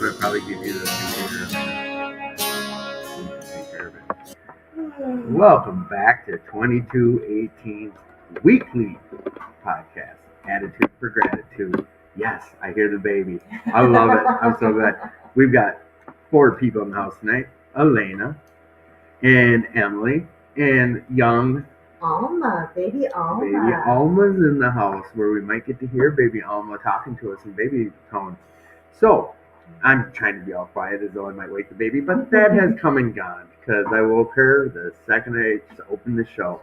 Would probably give you the computer. Take care of it. Welcome back to 2218 Weekly Podcast. Attitude for Gratitude. Yes, I hear the baby. I love it. I'm so glad. We've got 4 people in the house tonight. Elena, and Emily, and young Alma, baby Alma. baby Alma's in the house, where we might get to hear baby Alma talking to us in baby tone. So, I'm trying to be all quiet as though I might wake the baby, but that has come and gone because I woke her the second I just opened the show.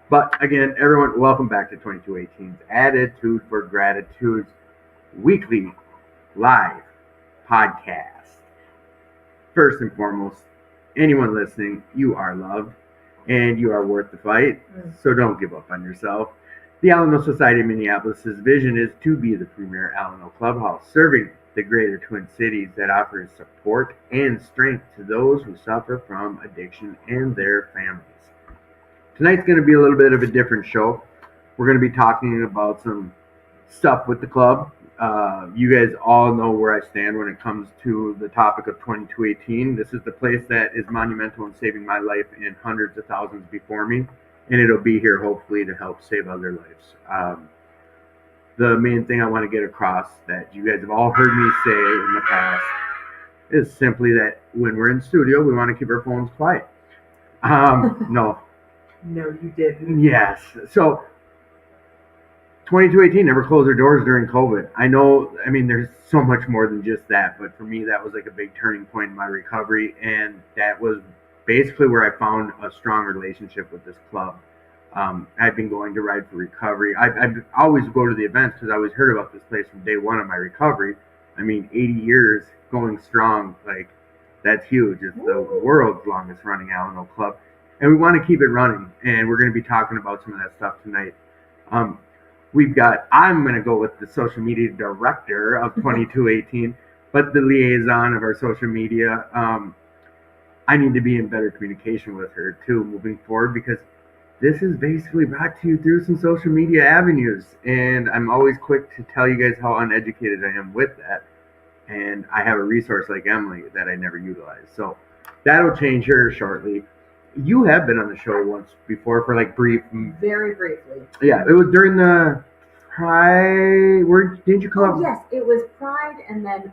But again, everyone, welcome back to 2218's Attitude for Gratitude's weekly live podcast. First and foremost, anyone listening, you are loved and you are worth the fight, so don't give up on yourself. The Alamo Society of Minneapolis' vision is to be the premier Alamo clubhouse, serving the greater Twin Cities that offers support and strength to those who suffer from addiction and their families. Tonight's going to be a little bit of a different show. We're going to be talking about some stuff with the club. You guys all know where I stand when it comes to the topic of 2218. This is the place that is monumental in saving my life and hundreds of thousands before me, and it'll be here hopefully to help save other lives. The main thing I want to get across that you guys have all heard me say in the past is simply that when we're in studio, we want to keep our phones quiet. No, you didn't. Yes. So 2218 never closed their doors during COVID. I know, there's so much more than just that, but for me, that was like a big turning point in my recovery, and that was basically where I found a strong relationship with this club. I've been going to Ride for Recovery. I always go to the events because I always heard about this place from day one of my recovery. 80 years going strong, that's huge. It's the world's longest running Alamo club, and we want to keep it running, and we're going to be talking about some of that stuff tonight. I'm going to go with the social media director of 2218, but the liaison of our social media. I need to be in better communication with her too moving forward, because this is basically brought to you through some social media avenues, and I'm always quick to tell you guys how uneducated I am with that, and I have a resource like Emily that I never utilize, so that'll change here shortly. You have been on the show once before for very briefly. Yeah, it was during the Pride. Didn't you come up? Yes, it was Pride, and then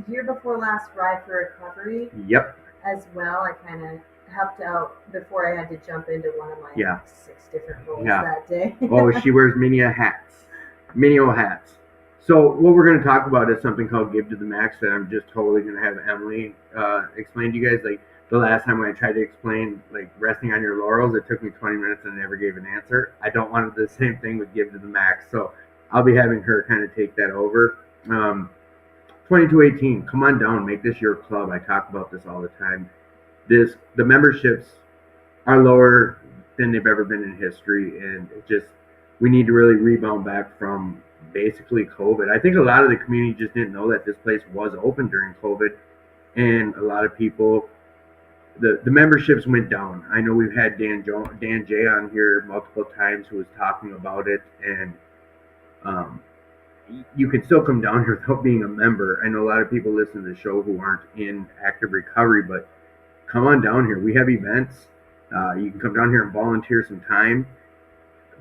year before last, Ride for Recovery. Yep. As well, I kind of helped out before I had to jump into one of my 6 different roles that day. Oh, she wears Minio hats. So what we're going to talk about is something called Give to the Max that I'm just totally going to have Emily explain to you guys. The last time when I tried to explain resting on your laurels, it took me 20 minutes and I never gave an answer. I don't want the same thing with Give to the Max, so I'll be having her kind of take that over. 2218, come on down, make this your club. I talk about this all the time. The memberships are lower than they've ever been in history, and we need to really rebound back from basically COVID. I think a lot of the community just didn't know that this place was open during COVID, and a lot of people, the memberships went down. I know we've had Dan J on here multiple times who was talking about it, and you can still come down here without being a member. I know a lot of people listen to the show who aren't in active recovery, but come on down here. We have events. You can come down here and volunteer some time.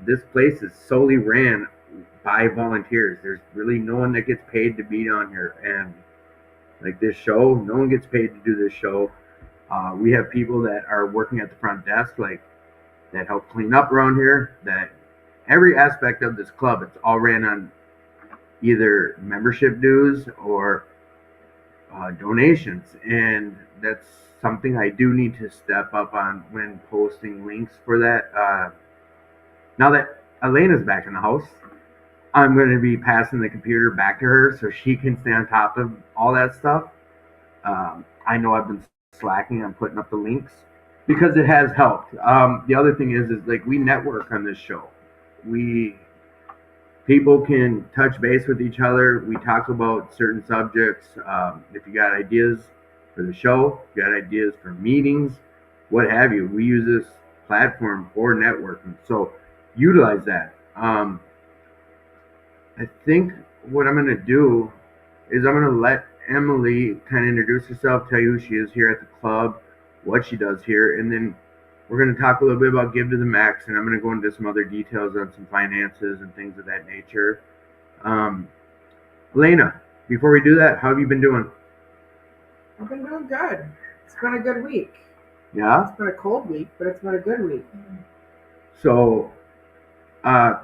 This place is solely ran by volunteers. There's really no one that gets paid to be down here, and this show, no one gets paid to do this show. We have people that are working at the front desk, that help clean up around here. That every aspect of this club, it's all ran on either membership dues or donations, and that's something I do need to step up on when posting links for that. Now that Elena's back in the house, I'm going to be passing the computer back to her so she can stay on top of all that stuff. I know I've been slacking on putting up the links because it has helped. The other thing is we network on this show. People can touch base with each other. We talk about certain subjects. If you got ideas for the show, if you got ideas for meetings, what have you, we use this platform for networking. So utilize that. I think what I'm going to do is I'm going to let Emily kind of introduce herself, tell you who she is here at the club, what she does here, and then we're going to talk a little bit about Give to the Max, and I'm going to go into some other details on some finances and things of that nature. Elena, before we do that, how have you been doing? I've been doing good. It's been a good week. Yeah. It's been a cold week, but it's been a good week. So,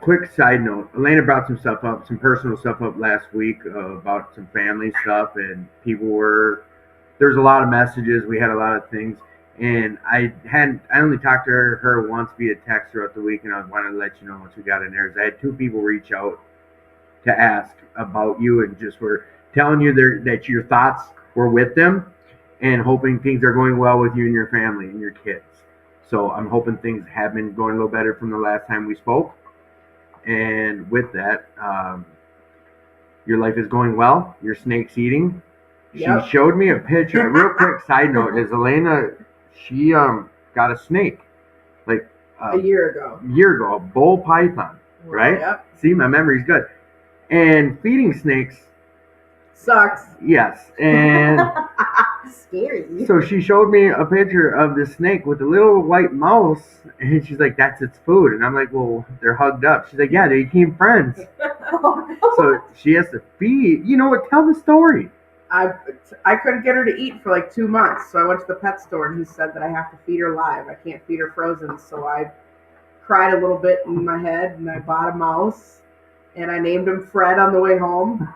quick side note: Elena brought some stuff up, some personal stuff up last week about some family stuff, and people were there's a lot of messages. We had a lot of things, and I only talked to her once via text throughout the week, and I wanted to let you know once we got in there. I had two people reach out to ask about you, and just were telling you that your thoughts were with them, and hoping things are going well with you and your family and your kids. So I'm hoping things have been going a little better from the last time we spoke. And with that, your life is going well. Your snake's eating. Yep. She showed me a picture. A real quick side note is Elena. She got a snake like a year ago. A bull python, right? Yep. See, my memory's good. And feeding snakes sucks. Yes, and scary. So she showed me a picture of this snake with a little white mouse, and she's like, "That's its food." And I'm like, "Well, they're hugged up." She's like, "Yeah, they became friends." So she has to feed. You know what? Tell the story. I couldn't get her to eat for like 2 months, so I went to the pet store, and he said that I have to feed her live. I can't feed her frozen, so I cried a little bit in my head, and I bought a mouse, and I named him Fred on the way home.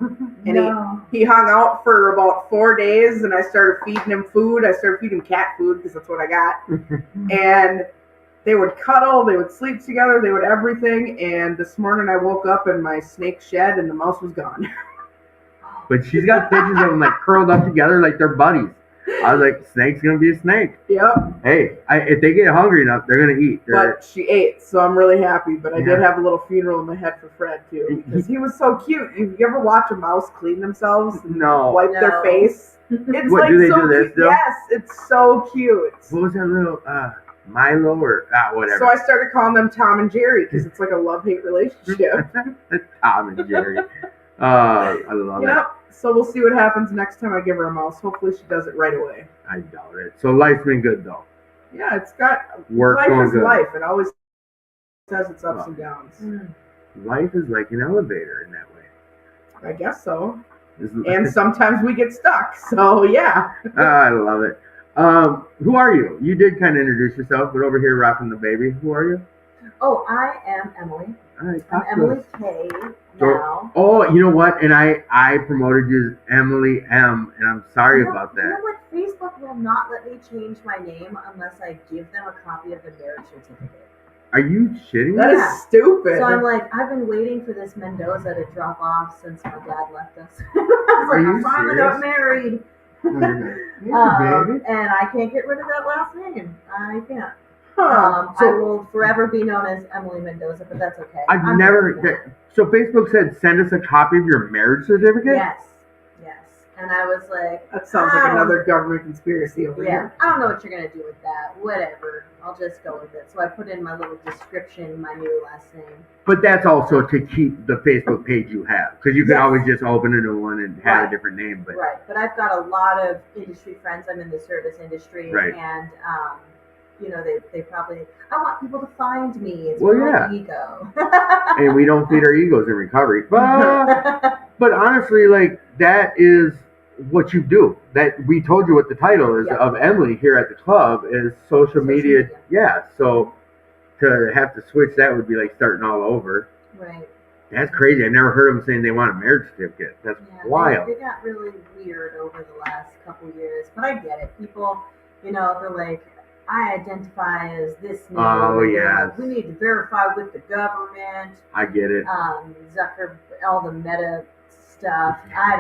And he hung out for about 4 days, and I started feeding him food. I started feeding him cat food because that's what I got. And they would cuddle, they would sleep together, they would everything. And this morning I woke up in my snake shed, and the mouse was gone. But she's got pictures of them like curled up together like they're buddies. I was like, snake's gonna be a snake. Yep. Hey, if they get hungry enough, they're gonna eat. But she ate, so I'm really happy. But I did have a little funeral in my head for Fred too, because he was so cute. You ever watch a mouse clean themselves and wipe their face? It's what, like do they so do this cute. still? Yes, it's so cute. What was that little Milo or whatever? So I started calling them Tom and Jerry because it's like a love-hate relationship. Tom and Jerry. I love it. So we'll see what happens next time I give her a mouse. Hopefully she does it right away. I doubt it. So life's been good though. Yeah, it's got work life going is good. Life. It always has its ups and downs. Life is like an elevator in that way. I guess so. And sometimes we get stuck. So yeah. I love it. Who are you? You did kind of introduce yourself, but over here rocking the baby. Who are you? Oh, I am Emily. I'm Emily K. Now. Oh, you know what? And I promoted you as Emily M. And I'm sorry about that. You know what? Facebook will not let me change my name unless I give them a copy of the marriage certificate. Are you shitting me? That is stupid. So I'm like, I've been waiting for this Mendoza to drop off since my dad left us. I was like, I finally got married. And I can't get rid of that last name. I can't. I will forever be known as Emily Mendoza, but that's okay. I've never. So Facebook said, send us a copy of your marriage certificate? Yes. And I was like, that sounds like another government conspiracy over here. I don't know what you're going to do with that. Whatever. I'll just go with it. So I put in my little description, my new last name. But that's also to keep the Facebook page you have. Because you can always just open a new one and have a different name. But But I've got a lot of industry friends. I'm in the service industry. Right. And, they probably, I want people to find me. It's my ego. And we don't feed our egos in recovery. But honestly, like, that is what you do. That we told you what the title is of Emily here at the club is social media. Yeah. So to have to switch that would be like starting all over. Right. That's crazy. I never heard them saying they want a marriage certificate. That's wild. They got really weird over the last couple years. But I get it. People, they're like, I identify as this name. Oh, yeah. Like, we need to verify with the government. I get it. All the meta stuff. I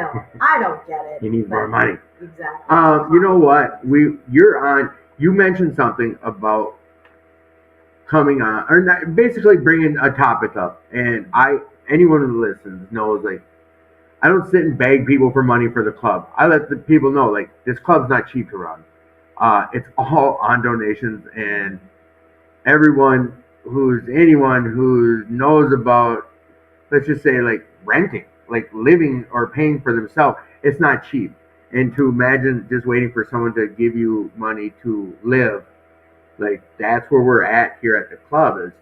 don't get it. You need more money. Exactly. You know what? You mentioned something about coming on, or not, basically bringing a topic up. And anyone who listens knows, like, I don't sit and beg people for money for the club. I let the people know, like, this club's not cheap to run. It's all on donations, and anyone who knows about, let's just say, like, renting, like living or paying for themselves, it's not cheap. And to imagine just waiting for someone to give you money to live, like, that's where we're at here at the club.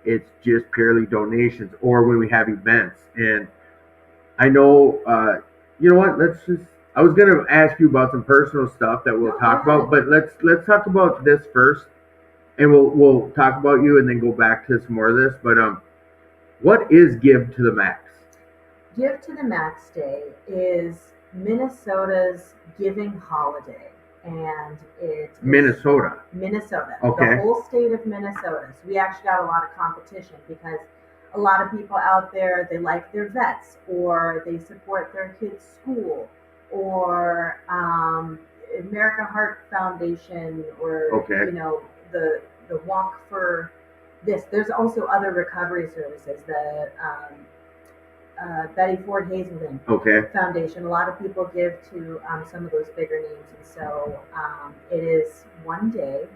It's just purely donations, or when we have events. And I know, you know what? I was gonna ask you about some personal stuff that we'll No, talk go about, but let's talk about this first, and we'll talk about you, and then go back to some more of this. But what is Give to the Max? Give to the Max Day is Minnesota's giving holiday, and it is Minnesota. Minnesota, Okay. the whole state of Minnesota. So we actually got a lot of competition because a lot of people out there, they like their vets, or they support their kids' school, or America Heart Foundation, or Okay. the Walk for this. There's also other recovery services. The Betty Ford Hazelden Okay. Foundation. A lot of people give to some of those bigger names, and so it is one day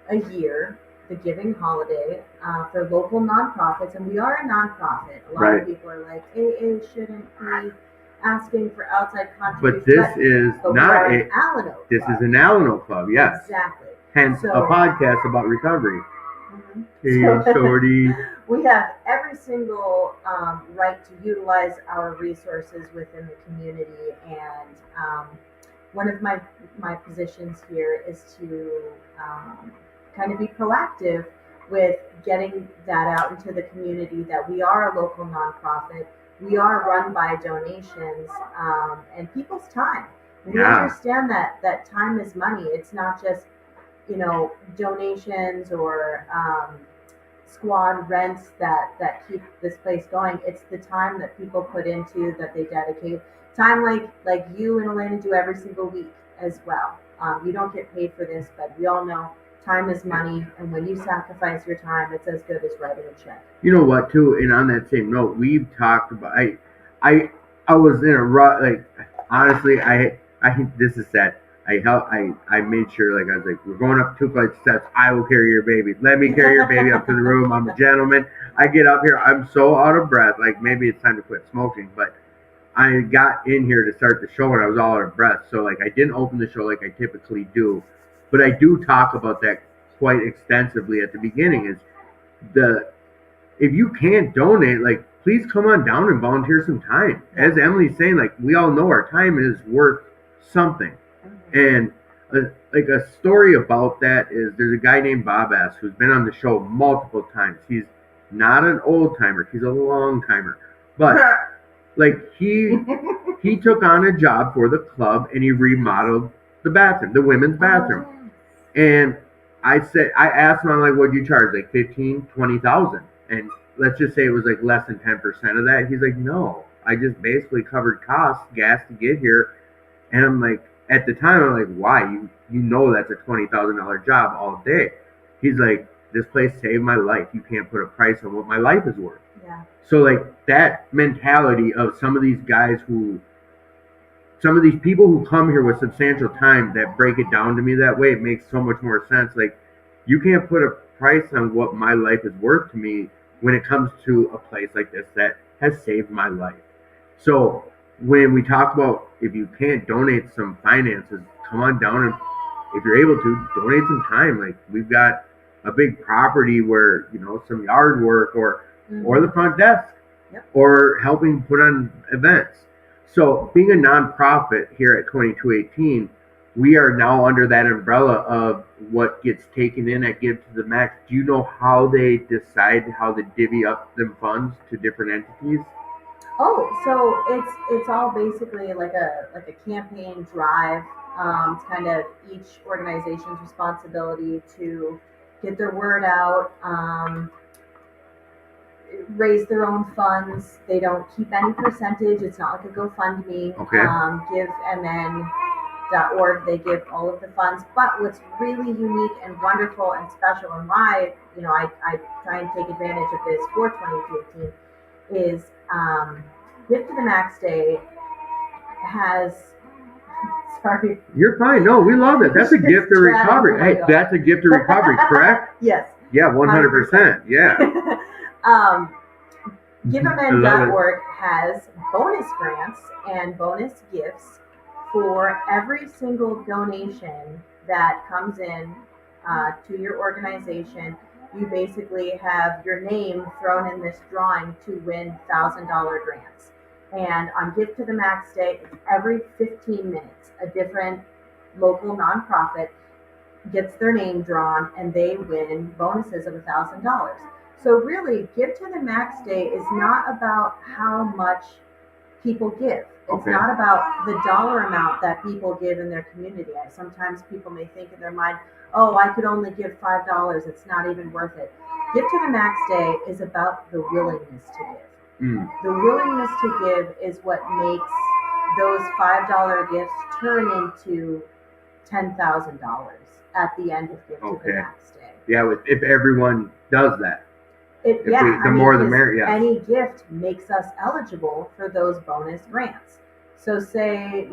a year, the giving holiday for local nonprofits, and we are a nonprofit. A lot Right. of people are like, AA shouldn't be asking for outside But contributions. this is but we not are a. an Alano This Club. is an Alano Club. Yes. Exactly. Hence So- a podcast about recovery. Mhm. Hey, shorty. We have every single right to utilize our resources within the community, and one of my positions here is to kind of be proactive with getting that out into the community, that we are a local nonprofit. We are run by donations and people's time. We Yeah. understand that time is money. It's not just donations or squad rents that keep this place going. It's the time that people put into, that they dedicate. Time like you and Elena do every single week as well. You don't get paid for this, but we all know time is money, and when you sacrifice your time, it's as good as writing a check. You know what, too, and on that same note, we've talked about. I was in a rut. Like, honestly, I this is sad. I made sure, like, I was like, we're going up 2 flights of steps. I will carry your baby. Let me carry your baby up to the room. I'm a gentleman. I get up here. I'm so out of breath. Like, maybe it's time to quit smoking. But I got in here to start the show, and I was all out of breath. So, like, I didn't open the show like I typically do. But I do talk about that quite extensively at the beginning. Is if you can't donate, like, please come on down and volunteer some time. As Emily's saying, like, we all know our time is worth something. And like a story about that is, there's a guy named Bob S. who's been on the show multiple times. He's not an old timer; he's a long timer. But like he took on a job for the club, and he remodeled the bathroom, the women's bathroom. And I asked him, I'm like, what'd you charge? Like 15, 20,000? And let's just say it was like less than 10% of that. He's like, no, I just basically covered costs, gas to get here. And I'm like, at the time, I'm like, why? You know that's a $20,000 job all day. He's like, this place saved my life. You can't put a price on what my life is worth. Yeah. So, like, that mentality of some of these people who come here with substantial time, that break it down to me that way, it makes so much more sense. Like, you can't put a price on what my life is worth to me when it comes to a place like this that has saved my life. So when we talk about, if you can't donate some finances, come on down, and if you're able to, donate some time. Like, we've got a big property where, some yard work or the front desk, Yep. or helping put on events. So being a nonprofit here at 2218, we are now under that umbrella of what gets taken in at Give to the Max. Do you know how they decide how to divvy up them funds to different entities? Oh, so it's all basically like a campaign drive. It's kind of each organization's responsibility to get their word out, raise their own funds. They don't keep any percentage. It's not like a GoFundMe. Okay. GiveMN.org, they give all of the funds. But what's really unique and wonderful and special, and why I try and take advantage of this for 2015, is Give to the Max Day has. Sorry. You're fine. No, we love it. That's a gift of recovery. Hey, that's a gift of recovery, correct? Yes. Yeah, 100%. Yeah. GiveMN.org has bonus grants and bonus gifts for every single donation that comes in to your organization. You basically have your name thrown in this drawing to win $1,000 grants. And on Give to the Max Day, it's every 15 minutes, a different local nonprofit gets their name drawn and they win bonuses of $1,000. So really, Give to the Max Day is not about how much people give. It's Okay. not about the dollar amount that people give in their community. Sometimes people may think in their mind, oh, I could only give $5. It's not even worth it. Give to the Max Day is about the willingness to give. Mm. The willingness to give is what makes those $5 gifts turn into $10,000 at the end of Give to Okay. the Max Day. Yeah, if everyone does that. The more the merrier, yes. Any gift makes us eligible for those bonus grants. So say,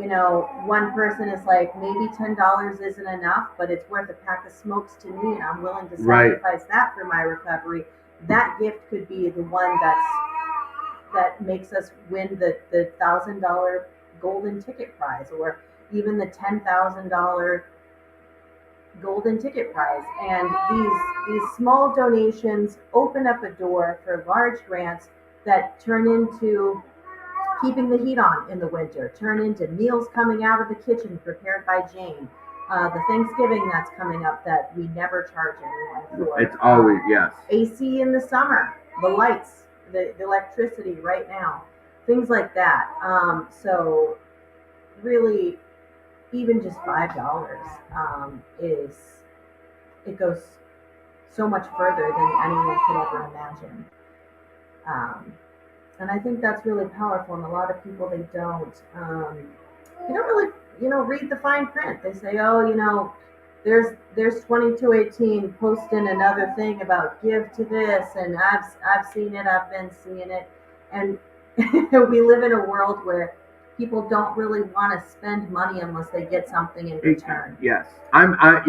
one person is like, maybe $10 isn't enough, but it's worth a pack of smokes to me and I'm willing to Right. sacrifice that for my recovery. That gift could be the one that makes us win the $1,000 golden ticket prize, or even the $10,000 golden ticket prize. And these small donations open up a door for large grants that turn into keeping the heat on in the winter, turn into meals coming out of the kitchen prepared by Jane, the Thanksgiving that's coming up that we never charge anyone for. It's always, yes. AC in the summer, the lights, the electricity right now, things like that. So really, even just $5 it goes so much further than anyone could ever imagine. And I think that's really powerful. And a lot of people, they don't really, read the fine print. They say, oh, there's 2218 posting another thing about give to this, and I've seen it, I've been seeing it, and we live in a world where people don't really want to spend money unless they get something in return. Yes, and I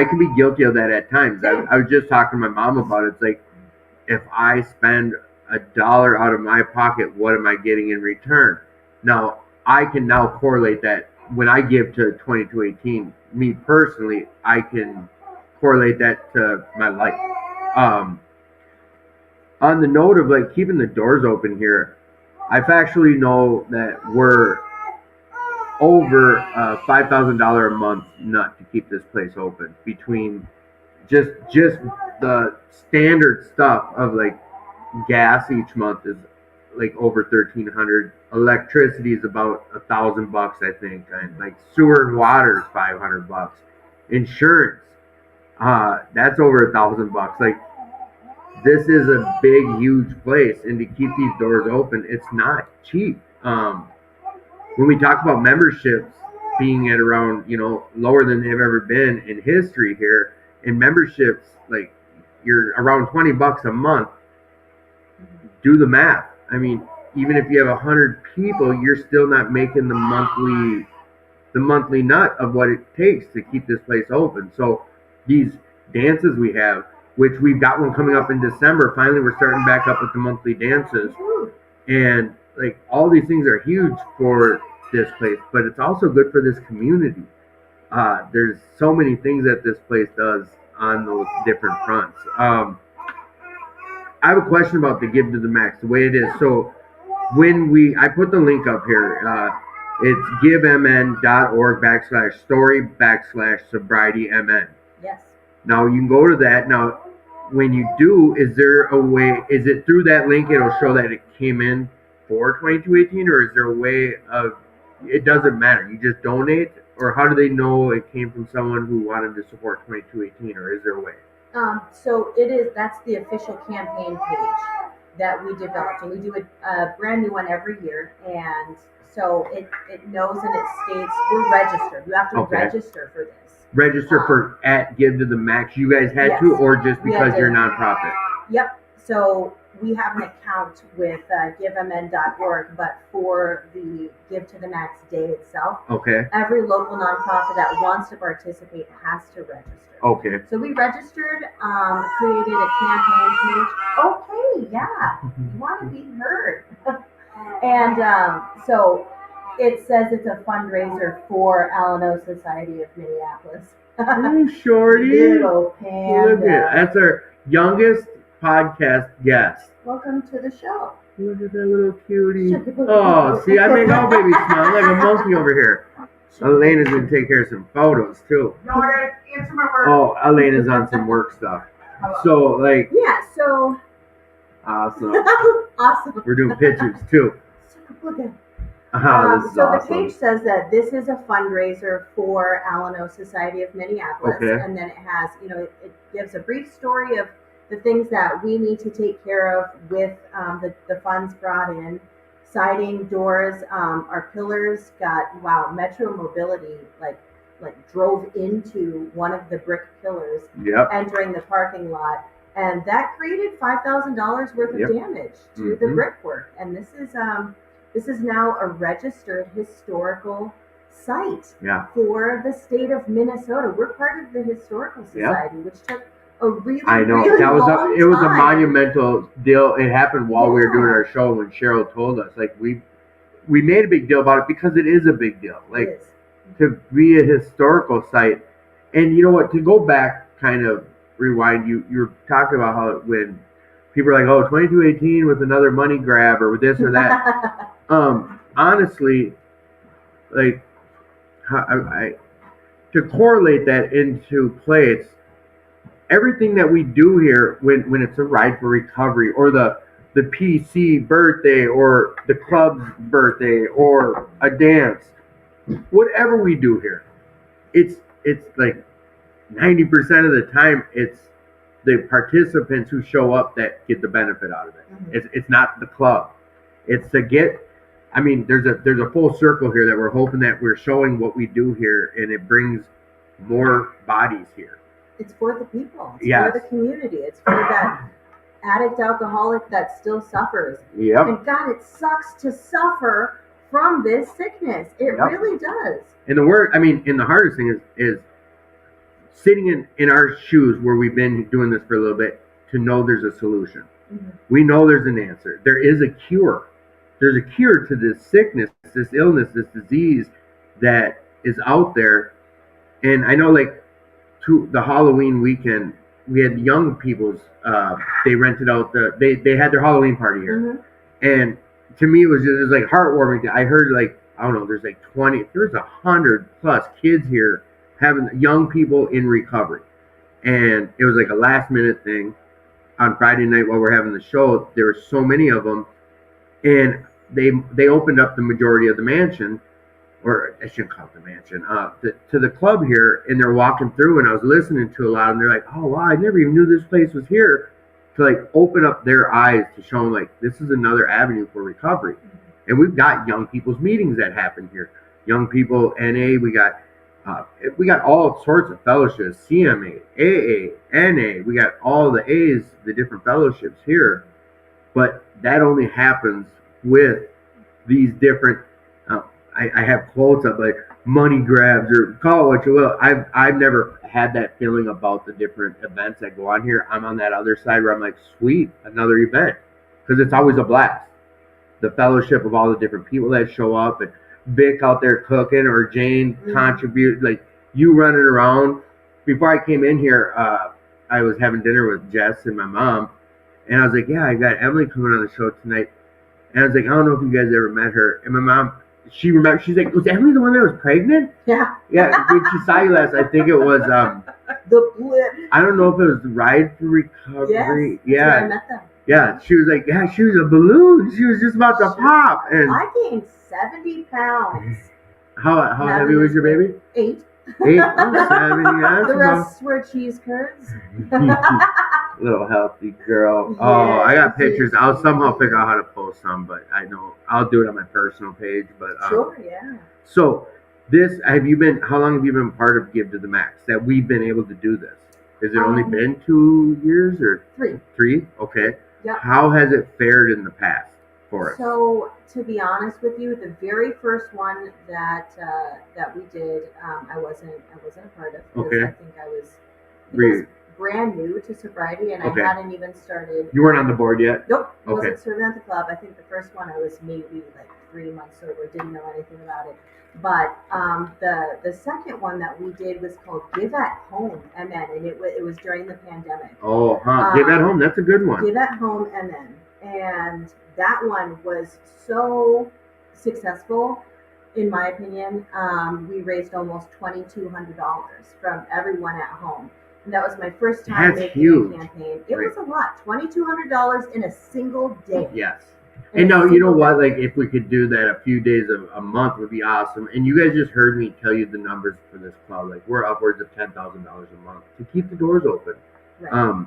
can be guilty of that at times. I was just talking to my mom about it. It's like, if I spend $1 out of my pocket, what am I getting in return? Now, I can now correlate that when I give to 2218, me personally, I can correlate that to my life. On the note of like keeping the doors open here, I've actually know that we're over $5,000 a month nut to keep this place open, between just the standard stuff of like gas each month is like over $1,300. Electricity is about $1,000, I think, and like sewer and water is $500. Insurance, that's over $1,000. Like, this is a big, huge place, and to keep these doors open, it's not cheap. When we talk about memberships being at around, lower than they've ever been in history here, and memberships, like, you're around $20 a month. Do the math. I mean, even if you have 100 people, you're still not making the monthly nut of what it takes to keep this place open. So these dances we have, which we've got one coming up in December. Finally, we're starting back up with the monthly dances. And like, all these things are huge for this place, but it's also good for this community. There's so many things that this place does on those different fronts. I have a question about the Give to the Max, the way it is. So I put the link up here. It's givemn.org/story/sobrietymn. Yes. Now you can go to that. Now, when you do, is there a way, is it through that link it'll show that it came in for 2218, or is there a way of, it doesn't matter, you just donate? Or how do they know it came from someone who wanted to support 2218, or is there a way? So that's the official campaign page that we developed, and we do a brand new one every year. And so it knows, and it states we're registered. You have to register for this. Register for at Give to the Max. You guys had to, or just because you're a nonprofit? Yep. So we have an account with givemn.org, but for the Give to the Max Day itself, every local nonprofit that wants to participate has to register. Okay. So we registered, created a campaign page. Okay, yeah, you want to be heard. And so it says it's a fundraiser for Alano Society of Minneapolis. Shorty. Little panda. Look at it. That's our youngest podcast guest. Welcome to the show. Look at that little cutie. Shut the book. Oh, see, I make all babies smile. I'm like a monkey over here. Elena's gonna take care of some photos too. No, I gotta answer my work. Oh, Elena's on some work stuff. So, like, Yeah, so awesome. awesome. We're doing pictures too. Look at This is so awesome. the page says that this is a fundraiser for Alano Society of Minneapolis, Okay. and then it has, it gives a brief story of the things that we need to take care of with the funds brought in. Siding, doors, our pillars got Metro Mobility like drove into one of the brick pillars Yep. entering the parking lot, and that created $5,000 worth of Yep. damage to the Mhm. brickwork. And this is now a registered historical site Yeah. for the state of Minnesota. We're part of the Historical Yeah. Society, which took a really, I know really that was long it was a time. monumental deal. It happened while we were Yeah. doing our show when Cheryl told us. Like we made a big deal about it because it is a big deal. It Like is. to be a historical site, and you know what? To go back, kind of rewind. You're talking about how when people are like, "Oh, 2218 with another money grab or with this or that." Honestly, like I to correlate that into play, it's everything that we do here when it's a ride for recovery or the PC birthday or the club's birthday or a dance, whatever we do here, it's like 90% of the time it's the participants who show up that get the benefit out of it. Mhm. It's not the club. It's to get. I mean, there's a full circle here that we're hoping that we're showing what we do here, and it brings more bodies here. It's for the people. It's Yes. for the community. It's for that addict alcoholic that still suffers. Yep. And God, it sucks to suffer from this sickness. It Yep. really does. And the hardest thing is sitting in our shoes where we've been doing this for a little bit to know there's a solution. Mhm. We know there's an answer. There is a cure. There's a cure to this sickness, this illness, this disease that is out there. And I know, like, to the Halloween weekend, we had young people's. They rented out they had their Halloween party here, Mhm. and to me it was like heartwarming. I heard like I don't know, there's like 100 plus kids here having young people in recovery, and it was like a last minute thing on Friday night while we're having the show. There were so many of them, and they opened up the majority of the mansion, or I shouldn't call it the mansion, to the club here, and they're walking through, and I was listening to a lot, and they're like, "Oh wow, I never even knew this place was here," to like open up their eyes to show them like this is another avenue for recovery. And we've got young people's meetings that happen here. Young people, NA, we got all sorts of fellowships, CMA, AA, NA, we got all the A's, the different fellowships here. But that only happens with these different. I have quotes of like money grabs or call it what you will. I've never had that feeling about the different events that go on here. I'm on that other side where I'm like, sweet, another event, because it's always a blast. The fellowship of all the different people that show up, and Vic out there cooking, or Jane contribute, like you running around. Before I came in here, I was having dinner with Jess and my mom, and I was like, yeah, I got Emily coming on the show tonight. And I was like, I don't know if you guys ever met her. And my mom, she remembered, she's like, was Emily the one that was pregnant? Yeah. Yeah, when she saw you last, I think it was, The blip. I don't know if it was the Ride for Recovery. Yes. That's where I Yeah. met them. Yeah, she was like, yeah, she was a balloon. She was just about to pop. And I gained 70 pounds. how heavy was your baby? 8. 8, oh, 70. That's The about rest were cheese curds. little healthy girl. Oh, I got Yes, pictures. yes, I'll somehow yes. figure out how to post some, but I know I'll do it on my personal page. But Sure, yeah. So how long have you been part of Give to the Max that we've been able to do this? Has it only been 2 years or 3. 3? Okay. Yep. How has it fared in the past for us? So, to be honest with you, the very first one that we did, I wasn't a part of, because Okay. I think I was Re- brand new to sobriety, and Okay. I hadn't even started. You weren't on the board yet? Nope, I Okay. wasn't serving at the club. I think the first one I was maybe like 3 months sober, didn't know anything about it. But the second one that we did was called Give at Home MN, and it was during the pandemic. Oh, huh. Give at Home. That's a good one. Give at Home MN, and that one was so successful, in my opinion. We raised almost $2,200 from everyone at home. And that was my first time That's making huge. a campaign. It was a lot. $2,200 in a single day. Yes. In And a no, you know single what? day. Like, if we could do that a few days a month would be awesome. And you guys just heard me tell you the numbers for this club. Like, we're upwards of $10,000 a month to keep the doors open. Right.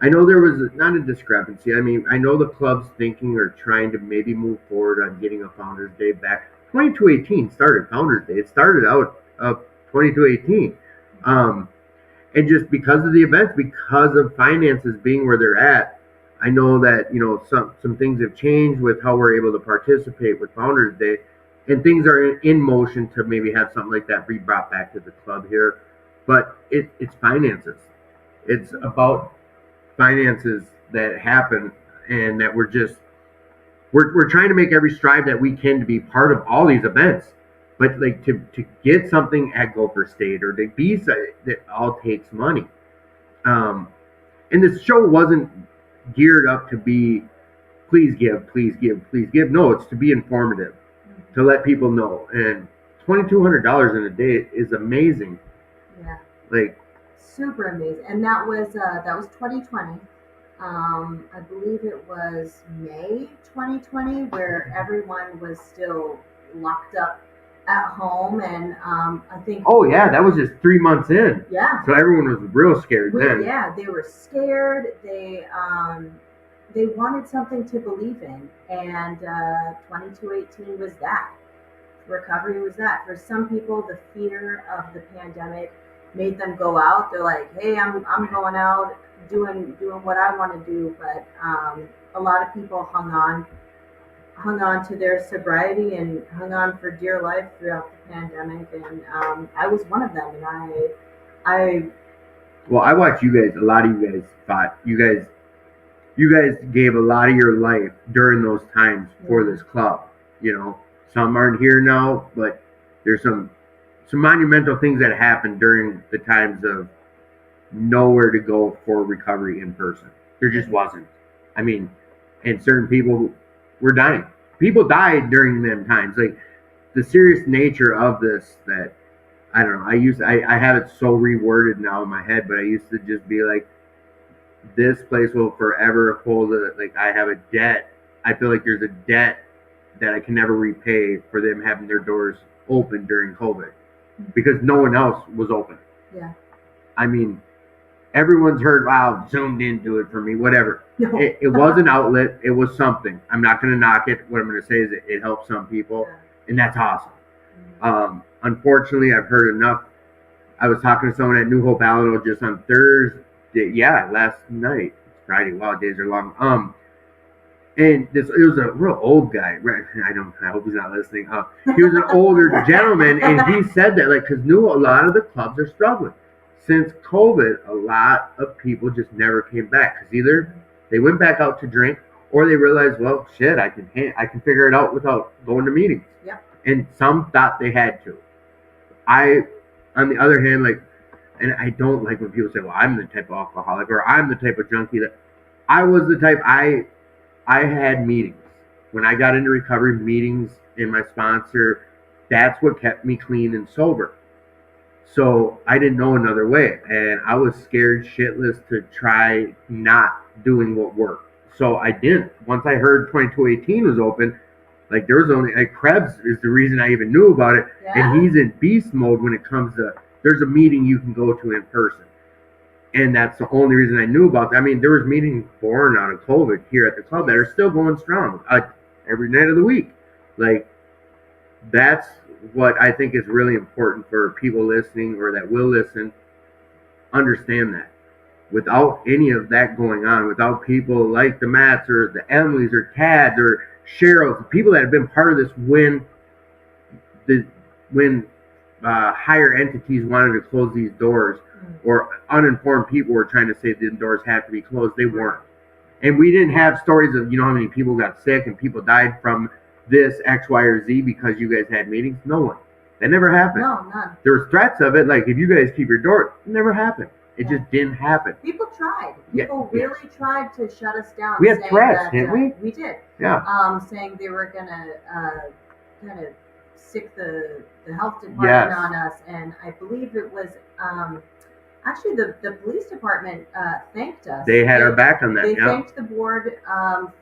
I know there was not a discrepancy. I mean, I know the club's thinking or trying to maybe move forward on getting a Founders Day back. 2218 started Founders Day. It started out of 2218. And just because of the events, because of finances being where they're at, I know that, some things have changed with how we're able to participate with Founders Day, and things are in motion to maybe have something like that be brought back to the club here. But it's finances. It's about finances that happen, and that we're trying to make every strive that we can to be part of all these events. But like to get something at Gopher State or to be, that all takes money. And this show wasn't geared up to be, please give, please give, please give. No, it's to be informative, to let people know. And $2,200 in a day is amazing. Yeah. Like, super amazing. And that was 2020. I believe it was May 2020 where everyone was still locked up at home, and I think. oh yeah, that was just 3 months in. Yeah. So everyone was real scared then. Yeah, they were scared. They wanted something to believe in, and 2218 was that. Recovery was that. For some people, the fear of the pandemic made them go out. They're like, "Hey, I'm going out, doing what I want to do." But a lot of people hung on to their sobriety and hung on for dear life throughout the pandemic, and I was one of them. And I Well, I watched you guys. A lot of you guys fought. You guys gave a lot of your life during those times for this club. Some aren't here now, but there's some monumental things that happened during the times of nowhere to go for recovery in person. There just wasn't. I mean, and certain people were dying. People died during them times. Like, the serious nature of this, that I don't know. I have it so reworded now in my head, but I used to just be like, this place will forever hold like, I have a debt. I feel like there's a debt that I can never repay for them having their doors open during COVID, because no one else was open. Yeah. I mean, everyone's heard, wow, Zoom didn't do it for me, whatever. No. It was an outlet. It was something. I'm not going to knock it. What I'm going to say is it helped some people, and that's awesome. Unfortunately, I've heard enough. I was talking to someone at New Hope Alamo just on Thursday. Yeah, last night. It's Friday. Wow, days are long. And it was a real old guy. Right? I hope he's not listening. He was an older gentleman, and he said that, like, because a lot of the clubs are struggling. Since COVID, a lot of people just never came back, because either they went back out to drink, or they realized, well, shit, I can figure it out without going to meetings. Yep. And some thought they had to. On the other hand, like, and I don't like when people say, well, I'm the type of alcoholic, or I'm the type of junkie. That I was the type. I had meetings. When I got into recovery, meetings and my sponsor, that's what kept me clean and sober. So I didn't know another way. And I was scared shitless to try not doing what worked. So I didn't. Once I heard 2218 was open, like, there was only, like, Krebs is the reason I even knew about it. Yeah. And he's in beast mode when it comes to, there's a meeting you can go to in person. And that's the only reason I knew about that. I mean, there was meetings born out of COVID here at the club that are still going strong every night of the week. Like, that's what I think is really important for people listening, or that will listen. Understand that. Without any of that going on, without people like the Matts or the Emilys or Tads or Cheryl's, the people that have been part of this when higher entities wanted to close these doors, or uninformed people were trying to say the doors have to be closed, they weren't. And we didn't have stories of, how many people got sick and people died from this X, Y, or Z because you guys had meetings? No one. That never happened. No, none. There was threats of it, like if you guys keep your door, it never happened. It just didn't happen. People tried. Yeah, People really tried to shut us down. We had saying threats, that, didn't we? We did. Yeah. Saying they were gonna kind of sick the health department Yes. on us, and I believe it was actually the police department thanked us. They had our back on that. They Yeah. thanked the board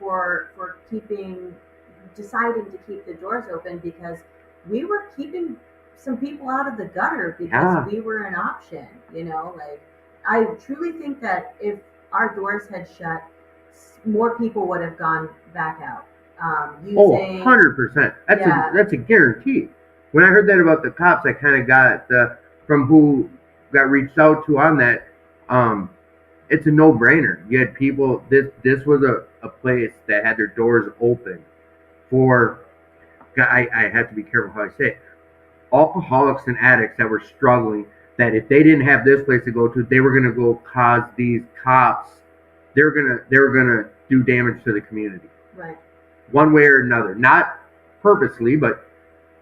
for deciding to keep the doors open because we were keeping some people out of the gutter because Yeah. we were an option. You know, like I truly think that if our doors had shut, more people would have gone back out. Oh, Using 100%. Yeah. That's a guarantee. When I heard that about the cops, I kind of got from who got reached out to on that. It's a no-brainer. You had people. This was a place that had their doors open for. I have to be careful how I say it. Alcoholics and addicts that were struggling. That if they didn't have this place to go to, they were gonna go cause these cops. They were gonna do damage to the community. right. One way or another. Not purposely, but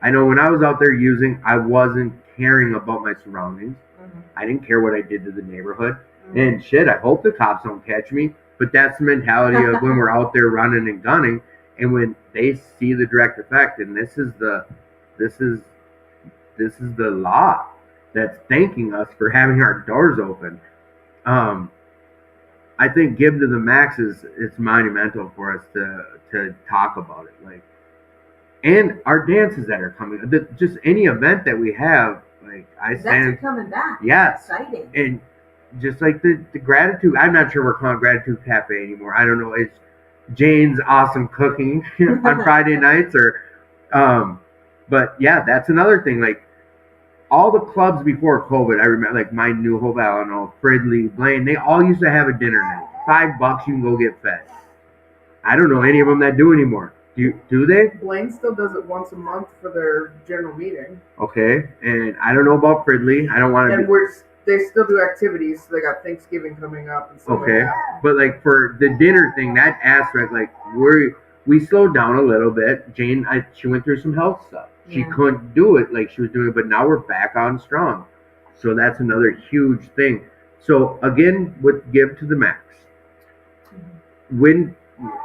I know when I was out there using, I wasn't caring about my surroundings. Mhm. I didn't care what I did to the neighborhood. Mhm. And shit, I hope the cops don't catch me. But that's the mentality of when we're out there running and gunning, and when they see the direct effect. And this is the law that's thanking us for having our doors open. I think Give to the Max it's monumental for us to talk about it, like, and our dances that are coming, just any event that we have, like I That's stand, coming back. yes, Exciting. and just like the gratitude. I'm not sure we're calling Gratitude Cafe anymore. I don't know. It's Jane's awesome cooking on Friday nights, or, but yeah, that's another thing. Like all the clubs before COVID, I remember, like my New Hope, Alano, Fridley, Blaine, they all used to have a dinner night. $5, you can go get fed. I don't know any of them that do anymore. Do they? Blaine still does it once a month for their general meeting, Okay, and I don't know about Fridley. I don't want to. and they still do activities. They got Thanksgiving coming up and stuff Okay, like that. but like for the dinner thing, that aspect, like we slowed down a little bit. Jane, she went through some health stuff. She Yeah. couldn't do it like she was doing, but now we're back on strong. So that's another huge thing. So again, with Give to the Max, when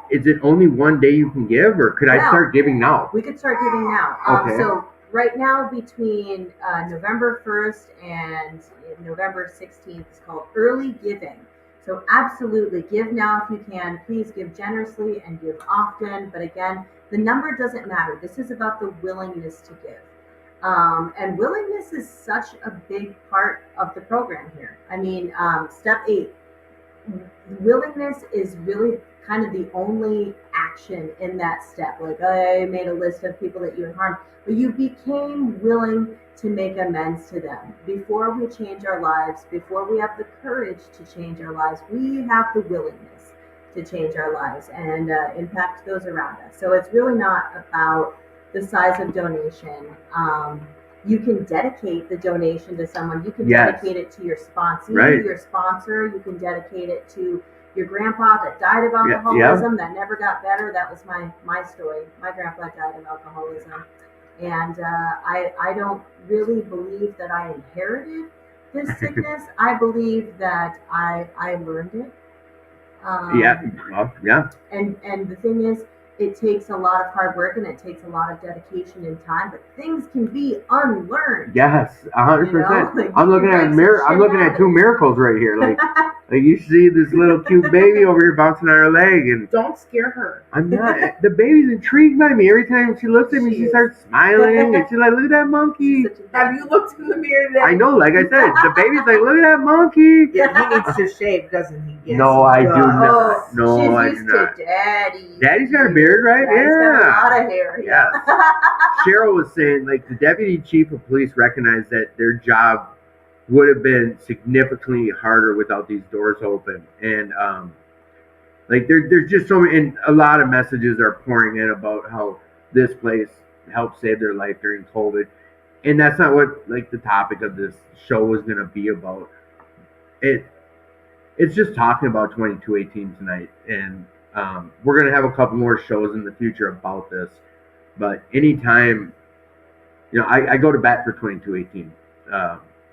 is it only one day you can give, or could I Yeah. start giving now? We could start giving now. Okay. So right now, between November 1st and November 16th, is called early giving. So absolutely, give now if you can. Please give generously and give often. But again, the number doesn't matter. This is about the willingness to give. And willingness is such a big part of the program here. I mean, step 8, willingness is really kind of the only action in that step. Like, I made a list of people that you had harmed, but you became willing to make amends to them. Before we change our lives, before we have the courage to change our lives, we have the willingness to change our lives and impact those around us. So it's really not about the size of donation. You can dedicate the donation to someone. You can Yes. dedicate it to your sponsee, Right. your sponsor. You can dedicate it to your grandpa that died of Yeah, alcoholism, that never got better. That was my story. My grandpa died of alcoholism. And I don't really believe that I inherited this sickness. I believe that I learned it. Yeah, well, yeah, And the thing is, it takes a lot of hard work and it takes a lot of dedication and time, but things can be unlearned. yes, 100%. You know, like, I'm you looking can at break some I'm shit looking at two habits. miracles right here. Like you see this little cute baby over here bouncing on her leg, and Don't scare her. I'm not. The baby's intrigued by me. Every time she looks at me, She she is. starts smiling, and she's like, "Look at that monkey." Such a Have you looked in the mirror today? I know, like I said, the baby's like, "Look at that monkey." Yeah, he needs to shave, doesn't he? Yes, No, he I do does. not. Oh, No, she's I used do not. to daddy. Daddy's got a beard, right? Daddy's got Yeah. a lot of hair. Yeah. Cheryl was saying, like, the deputy chief of police recognized that their job would have been significantly harder without these doors open, and like there's just so many, and a lot of messages are pouring in about how this place helped save their life during COVID, and that's not what like the topic of this show was going to be about. It's just talking about 2218 tonight, and we're going to have a couple more shows in the future about this. But anytime, I go to bat for 2218.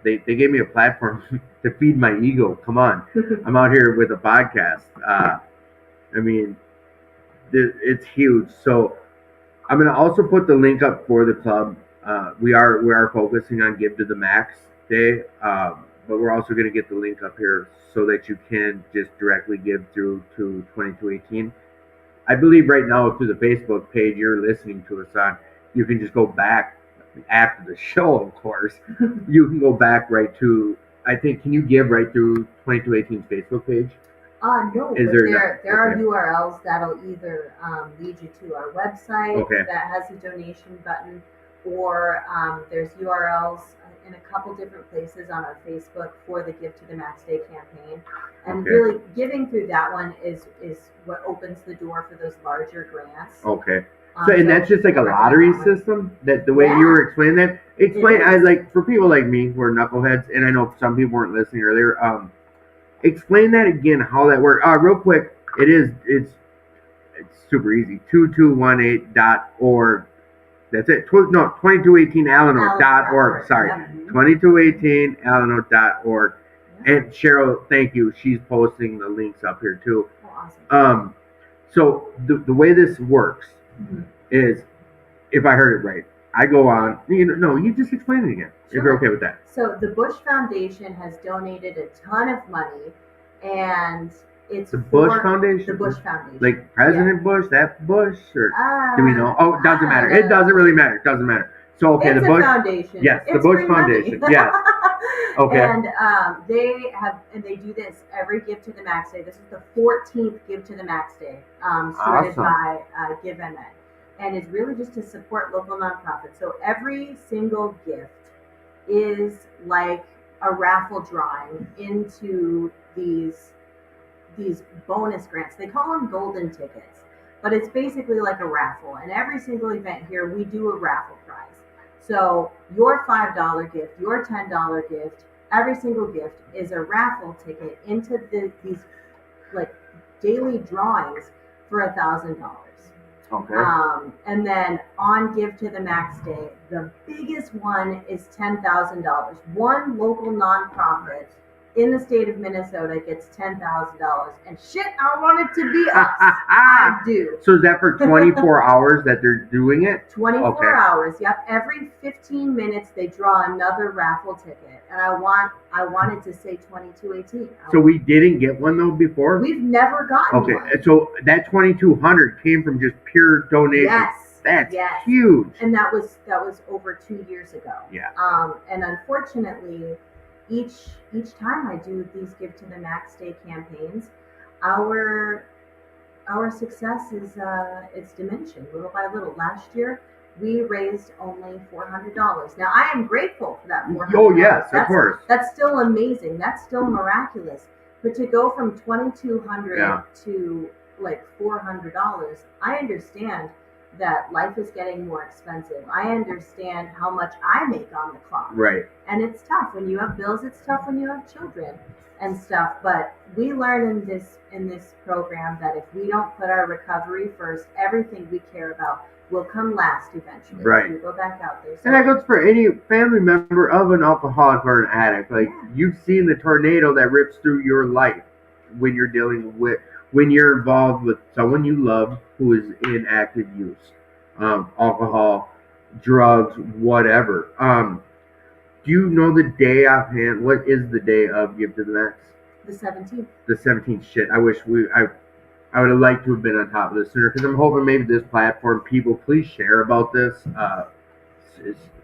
They gave me a platform to feed my ego. Come on, I'm out here with a podcast. I mean, it's huge. So I'm gonna also put the link up for the club. We are focusing on Give to the Max Day, but we're also gonna get the link up here so that you can just directly give through to 2218. I believe right now through the Facebook page you're listening to us on, you can just go back after the show, of course. You can go back right to, I think, can you give right through 2218's Facebook page? No, Is but there there are okay. URLs that'll either lead you to our website Okay. that has a donation button, or there's URLs in a couple different places on our Facebook for the Give to the Max Day campaign. And Okay. really giving through that one is what opens the door for those larger grants. Okay. So, and that's just like a lottery system. That the way you were explaining that. Explain. I like for people like me who are knuckleheads, and I know some people weren't listening earlier. Explain that again. How that works. Real quick. It's super easy. 2218.org. That's it. 2218alano.org. Sorry. Yep. 2218alano.org. And Cheryl, thank you. She's posting the links up here too. Oh, awesome. So the way this works is, if I heard it right, I go on. You just explain it again. If you're okay with that. So the Bush Foundation has donated a ton of money, and it's The Bush Foundation? The Bush Foundation. Like President Bush, that Bush, or Uh, do we know? Oh, it doesn't matter. It doesn't really matter. It doesn't matter. So okay, it's the Bush Foundation. Yes, the It's Bush free money. Foundation. Yes. Okay. And they do this every Give to the Max Day. This is the 14th Give to the Max Day, started Awesome. by GiveMN, and it's really just to support local nonprofits. So every single gift is like a raffle drawing into these bonus grants. They call them golden tickets, but it's basically like a raffle. And every single event here, we do a raffle prize. So your $5 gift, your $10 gift, every single gift is a raffle ticket into these like daily drawings for $1,000. Okay. And then on Give to the Max Day, the biggest one is $10,000. One local nonprofit in the state of Minnesota gets $10,000, and shit, I want it to be us. I do. So is that for 24 hours that they're doing it? 24 Okay. hours. Yep. Every 15 minutes they draw another raffle ticket, and I wanted to say 2218. So we didn't get one though before. We've never gotten Okay, one. so that 2200 came from just pure donation. Yes. That's yes. huge. And that was over 2 years ago. Yeah. And unfortunately, each time I do these Give to the Max Day campaigns, our success is it's diminishing little by little. Last year, we raised only $400. Now I am grateful for that $400. Oh yes, of course. That's still amazing. That's still miraculous. But to go from $2,200 to like $400, I understand that life is getting more expensive. I understand how much I make on the clock. Right. And it's tough when you have bills. It's tough when you have children and stuff. But we learn in this program that if we don't put our recovery first, everything we care about will come last eventually. Right. So we go back out there. So, And that goes for any family member of an alcoholic or an addict. Like you've seen the tornado that rips through your life when you're involved with someone you love who is in active use, alcohol, drugs, whatever. Do you know the day offhand? What is the day of Give to the Max? the 17th. The 17th. Shit, I wish I would have liked to have been on top of this sooner, because I'm hoping maybe this platform, people, please share about this.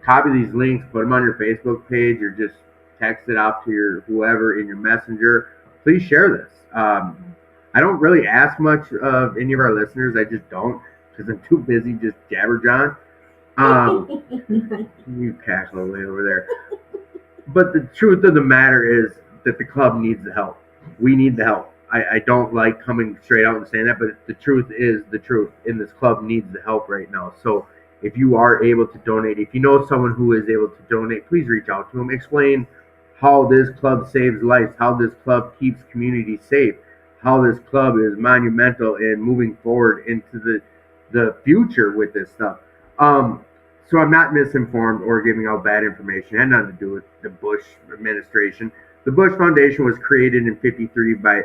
Copy these links, put them on your Facebook page, or just text it out to your whoever in your messenger. Please share this. I don't really ask much of any of our listeners. I just don't, because I'm too busy just jabberjawing. You cackle away over there. But the truth of the matter is that the club needs the help. We need the help. I don't like coming straight out and saying that, but the truth is the truth. And this club needs the help right now. So if you are able to donate, if you know someone who is able to donate, please reach out to them. Explain how this club saves lives, how this club keeps communities safe, how this club is monumental in moving forward into the future with this stuff. So I'm not misinformed or giving out bad information. It had nothing to do with the Bush administration. The Bush Foundation was created in '53 by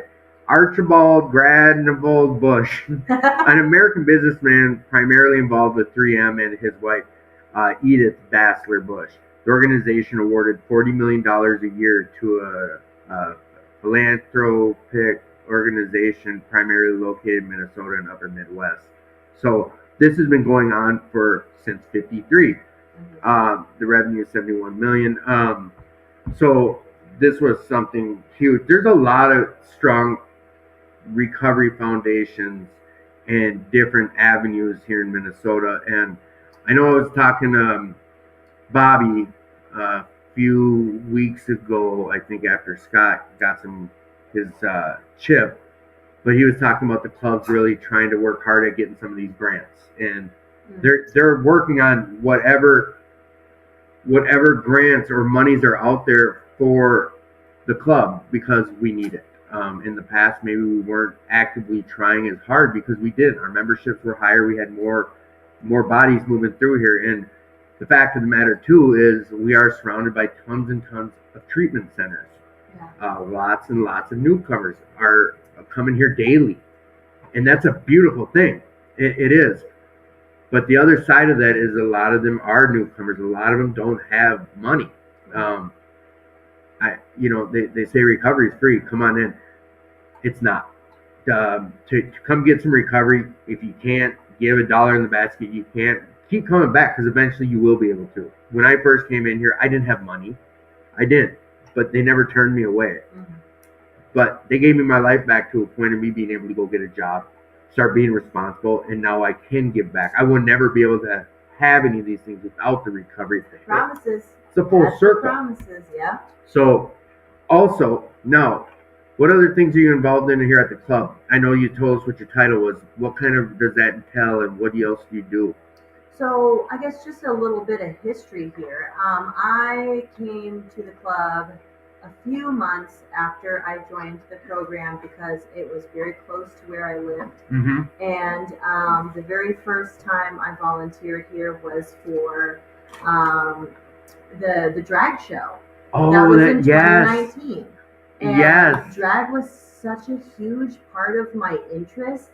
Archibald Granville Bush, an American businessman primarily involved with 3M, and his wife, Edith Bassler Bush. The organization awarded $40 million a year to a philanthropic organization primarily located in Minnesota and Upper Midwest. So this has been going on since '53. The revenue is $71 million. So this was something huge. There's a lot of strong recovery foundations and different avenues here in Minnesota. And I know I was talking to Bobby a few weeks ago, I think after Scott got his chip, but he was talking about the clubs really trying to work hard at getting some of these grants, and they're working on whatever grants or monies are out there for the club because we need it. In the past, maybe we weren't actively trying as hard because we did. Our memberships were higher. We had more bodies moving through here. And the fact of the matter, too, is we are surrounded by tons and tons of treatment centers. Yeah. Lots and lots of newcomers are coming here daily. And that's a beautiful thing. It is. But the other side of that is a lot of them are newcomers. A lot of them don't have money. They say recovery is free. Come on in. It's not. To come get some recovery, if you can't give $1 in the basket, you can't. Keep coming back because eventually you will be able to. When I first came in here, I didn't have money. I didn't. But they never turned me away. Mm-hmm. But they gave me my life back to a point of me being able to go get a job, start being responsible, and now I can give back. I will never be able to have any of these things without the recovery thing. Promises. It's a full circle. Promises, yeah. So, also, now, what other things are you involved in here at the club? I know you told us what your title was. What kind of does that entail, and what else do you do? So, I guess just a little bit of history here. I came to the club a few months after I joined the program because it was very close to where I lived. Mm-hmm. And the very first time I volunteered here was for the drag show. Oh, that was in 2019. And yes. Drag was such a huge part of my interests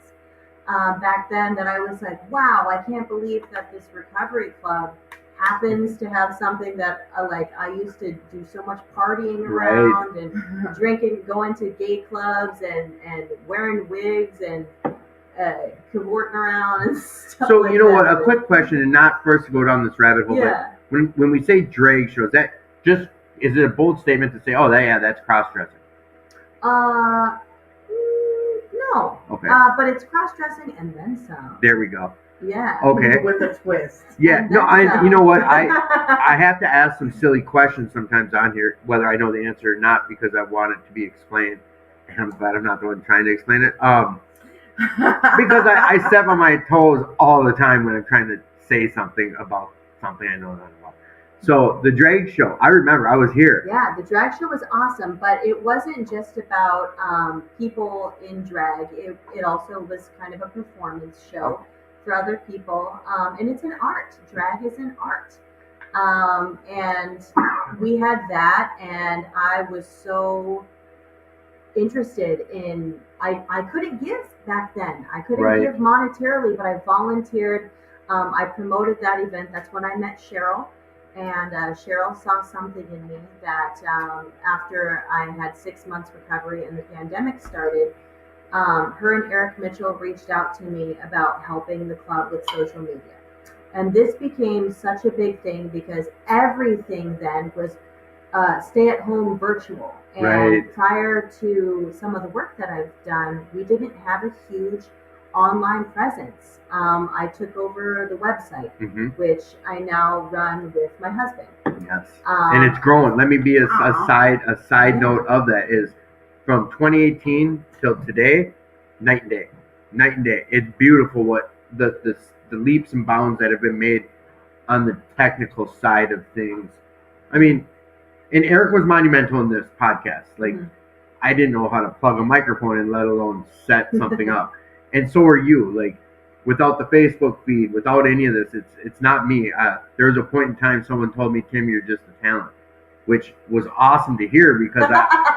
back then that I was like, wow, I can't believe that this recovery club happens to have something that I used to do so much partying around and drinking, going to gay clubs and wearing wigs and cavorting around and stuff. So you know what? A quick question, and not first to go down this rabbit hole. Yeah. But when we say drag shows, that just is it a bold statement to say, oh, that's cross dressing? No. Okay. But it's cross dressing and then some. There we go. Yeah. Okay. With a twist. Yeah. No, you know what? I have to ask some silly questions sometimes on here, whether I know the answer or not, because I want it to be explained. And I'm glad I'm not the one trying to explain it. Because I step on my toes all the time when I'm trying to say something about something I know nothing about. So the drag show, I remember I was here. Yeah, the drag show was awesome, but it wasn't just about people in drag. It also was kind of a performance show for other people, and it's an art. Drag is an art, and we had that, and I was so interested in. I couldn't give back then. I couldn't give monetarily, but I volunteered. I promoted that event. That's when I met Cheryl. And Cheryl saw something in me that after I had 6 months recovery and the pandemic started, her and Eric Mitchell reached out to me about helping the club with social media. And this became such a big thing because everything then was stay-at-home virtual. And prior to some of the work that I've done, we didn't have a huge online presence. I took over the website, which I now run with my husband. Yes, and it's growing. Let me be a side note of that is from 2018 till today, night and day. It's beautiful what the leaps and bounds that have been made on the technical side of things. I mean, and Eric was monumental in this podcast. Like, I didn't know how to plug a microphone in, let alone set something up. And so are you. Like, without the Facebook feed, without any of this, it's not me. There was a point in time someone told me, Tim, you're just a talent, which was awesome to hear because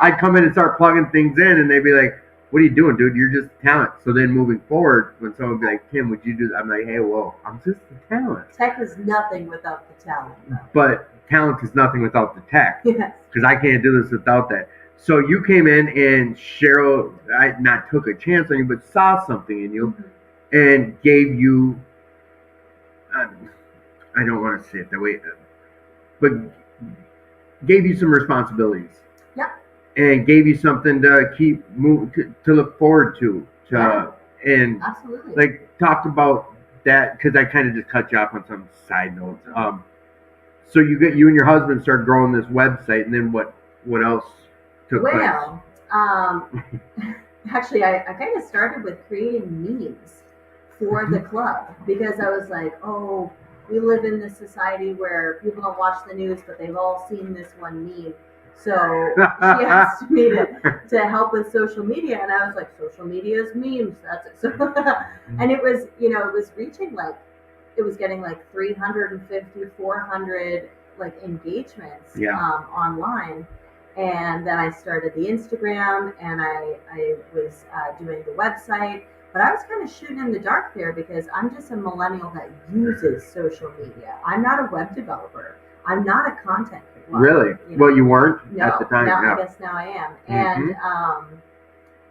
I'd come in and start plugging things in, and they'd be like, "What are you doing, dude? You're just a talent." So then moving forward, when someone would be like, "Tim, would you do that?" I'm like, "Hey, whoa, I'm just a talent." Tech is nothing without the talent, though. But talent is nothing without the tech, Yes. because I can't do this without that. So you came in, and Cheryl, I not took a chance on you, but saw something in you and gave you, I don't want to say it that way, but gave you some responsibilities. Yep. And gave you something to keep moving, to look forward to. Yeah. And Absolutely. like talked about that because I kind of just cut you off on some side notes. So you and your husband started growing this website, and then what else took place? Well, actually, I kind of started with creating memes for the club because I was like, oh, we live in this society where people don't watch the news, but they've all seen this one meme. So she asked me to help with social media, and I was like, social media is memes. That's it. So, and it was, it was reaching it was getting 350, 400 engagements online. And then I started the Instagram, and I was doing the website. But I was kind of shooting in the dark there because I'm just a millennial that uses social media. I'm not a web developer. I'm not a content creator. Really? Well, you weren't at the time. Now, Yeah. I guess now I am. And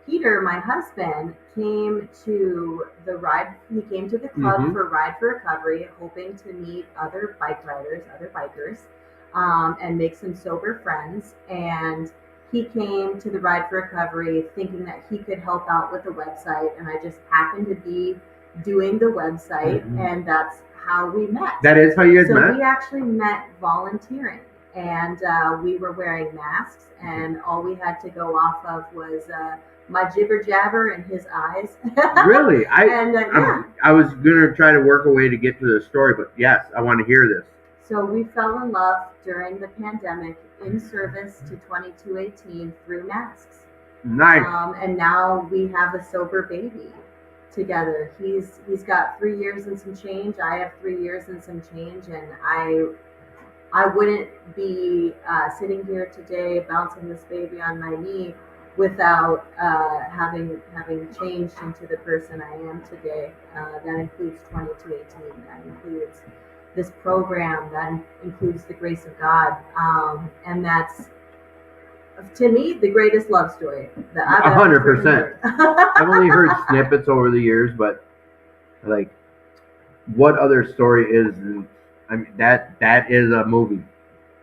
Peter, my husband, came to the ride. He came to the club for Ride for Recovery, hoping to meet other bike riders, other bikers, and make some sober friends. And he came to the Ride for Recovery thinking that he could help out with the website, and I just happened to be doing the website, and that's how we met. That is how you guys met? So we actually met volunteering, and we were wearing masks, and all we had to go off of was my jibber jabber and his eyes. Really? Yeah. I was gonna try to work a way to get to the story, but yes, I want to hear this. So we fell in love during the pandemic in service to 2218 through masks. Nice. And now we have a sober baby together. He's got 3 years and some change. I have 3 years and some change, and I wouldn't be sitting here today bouncing this baby on my knee without having changed into the person I am today. That includes 2218. That includes this program. That includes the grace of God, and that's, to me, the greatest love story that I've ever 100%. heard. I've only heard snippets over the years, but what other story is? I mean, that is a movie.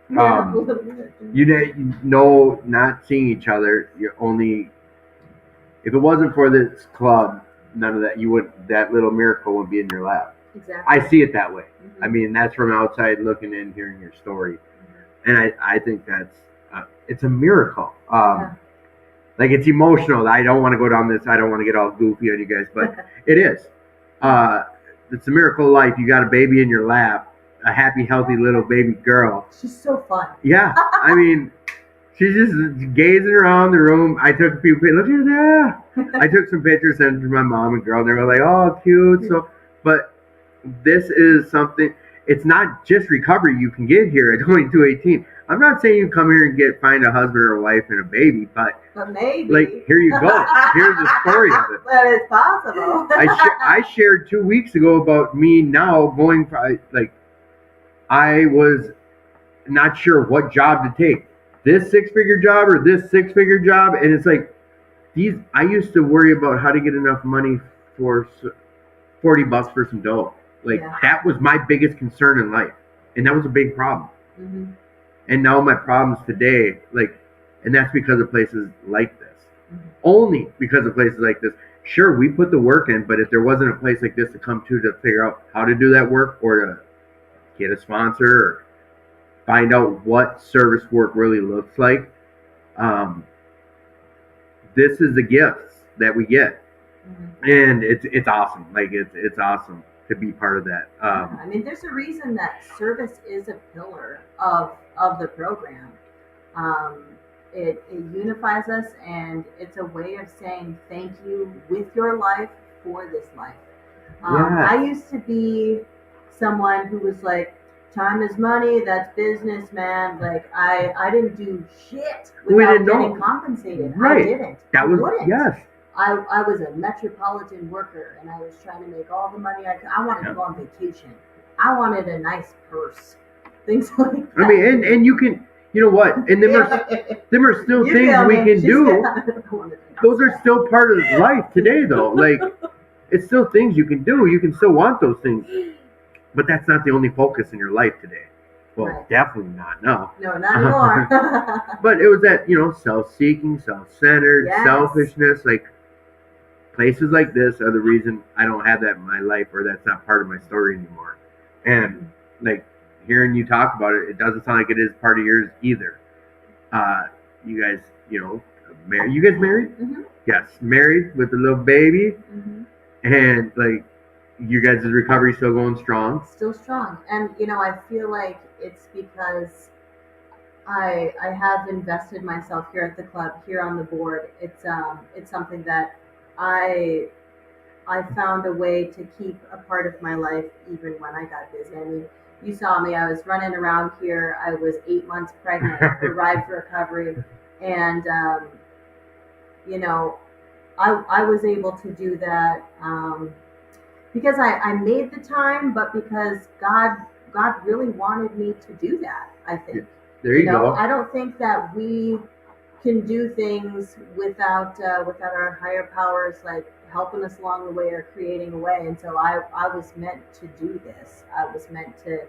You know, not seeing each other. You're only, if it wasn't for this club, none of that. That little miracle would be in your lap. Exactly. I see it that way. I mean, that's from outside looking in, hearing your story, and I think that's it's a miracle. It's emotional. I don't want to go down this. I don't want to get all goofy on you guys, but it is. It's a miracle of life. You got a baby in your lap, a happy, healthy little baby girl. She's so fun. Yeah, I mean, she's just gazing around the room. I took a few pictures. Look at that. I took some pictures, sent to my mom and girl. And they were like, "Oh, cute." So, but this is something. It's not just recovery you can get here at 2218. I'm not saying you come here and find a husband or a wife and a baby, but maybe. Here you go. Here's the story of it. But it's possible. I shared 2 weeks ago about me now going for, I was not sure what job to take. This 6-figure job or this 6-figure job, and it's I used to worry about how to get enough money for $40 for some dough. That was my biggest concern in life, and that was a big problem. And now my problems today, and that's because of places like this. Only because of places like this. Sure, we put the work in, but if there wasn't a place like this to come to figure out how to do that work, or to get a sponsor, or find out what service work really looks like, this is the gifts that we get, and it's awesome. It's awesome to be part of that. I mean, there's a reason that service is a pillar of the program. It unifies us, and it's a way of saying thank you with your life for this life. Yes. I used to be someone who was like, time is money, that's business, man. Like I didn't do shit We without didn't getting know. compensated. I Right. didn't. That I was wouldn't. yes. I was a metropolitan worker and I was trying to make all the money I could. I wanted to go on vacation. I wanted a nice purse. Things like that. I mean, and you can, you know what? And them are still You things feel we me? can She's do. got- Those are still part of life today, though. Like, it's still things you can do. You can still want those things, but that's not the only focus in your life today. Well, Right. definitely not now. No, not anymore. But it was that, self-seeking, self-centered, Yes. selfishness. Like, places like this are the reason I don't have that in my life, or that's not part of my story anymore. And like hearing you talk about it, it doesn't sound like it is part of yours either. You guys, married. You guys married? Mm-hmm. Yes, married with a little baby, Mm-hmm. and like you guys' recovery still going strong. Still strong, and I feel like it's because I have invested myself here at the club, here on the board. It's something that I found a way to keep a part of my life even when I got busy. I mean, you saw me. I was running around here. I was 8 months pregnant, arrived for recovery, and I was able to do that because I made the time, but because God really wanted me to do that. I think. There you go. I don't think that we can do things without our higher powers like helping us along the way or creating a way. And so I was meant to do this. I was meant to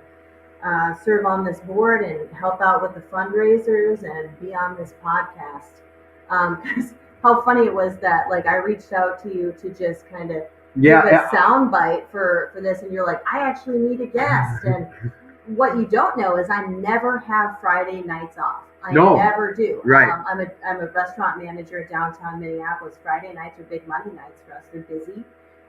serve on this board and help out with the fundraisers and be on this podcast. Because how funny it was that like I reached out to you to just kind of give a sound bite for this, and you're like, I actually need a guest. And what you don't know is I never have Friday nights off. I never do. Right. I'm a restaurant manager downtown Minneapolis. Friday nights are big money nights for us. They're busy.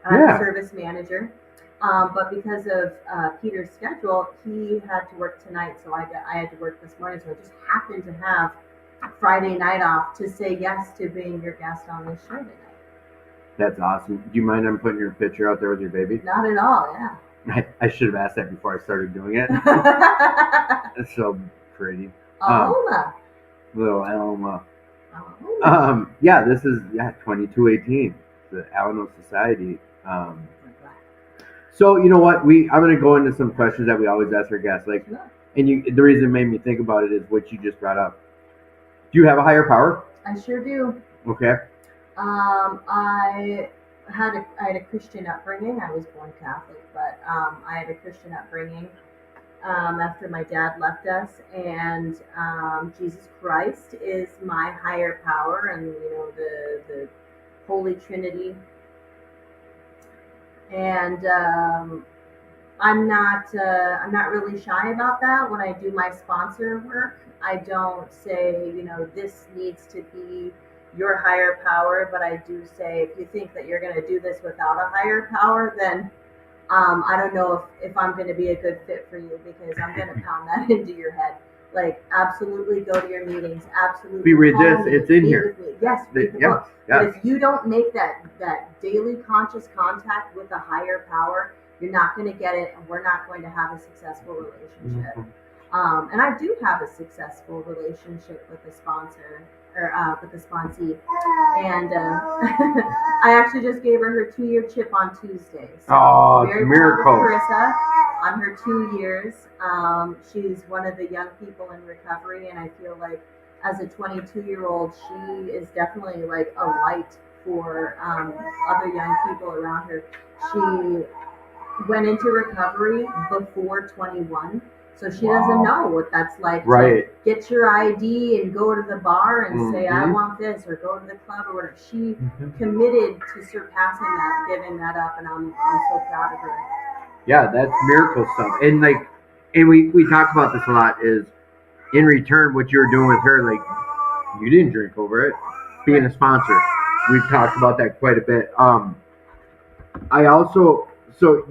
I'm a service manager. But because of Peter's schedule, he had to work tonight, so I had to work this morning. So I just happened to have Friday night off to say yes to being your guest on this show tonight. That's awesome. Do you mind I'm putting your picture out there with your baby? Not at all, yeah. I should have asked that before I started doing it. It's so pretty. Alma. Little Alma. Alma. Yeah, this is 2218, the Alamo Society. So you know what? I'm gonna go into some questions that we always ask our guests. Like, and the reason it made me think about it is what you just brought up. Do you have a higher power? I sure do. Okay. I had a Christian upbringing. I was born Catholic, but I had a Christian upbringing after my dad left us, and Jesus Christ is my higher power, and the Holy Trinity. And I'm not really shy about that. When I do my sponsor work, I don't say this needs to be your higher power, but I do say if you think that you're going to do this without a higher power, then I don't know if I'm going to be a good fit for you, because I'm going to pound that into your head. Like, absolutely go to your meetings. Absolutely. We read this. It's in here. With me. Yes, read the book. Yeah. But if you don't make that daily conscious contact with a higher power, you're not going to get it, and we're not going to have a successful relationship. Mm-hmm. And I do have a successful relationship with the sponsor, or with the sponsee. And I actually just gave her 2-year chip on Tuesday. So very miracle. Proud of Carissa on her 2 years. She's one of the young people in recovery, and I feel like as a 22-year-old, she is definitely like a light for other young people around her. She went into recovery before 21. So she doesn't know what that's like to get your ID and go to the bar and say, I want this, or go to the club or whatever. She committed to surpassing that, giving that up, and I'm so proud of her. Yeah, that's miracle stuff. And we talk about this a lot, is in return what you're doing with her, like, you didn't drink over it. Being a sponsor. We've talked about that quite a bit. I also, how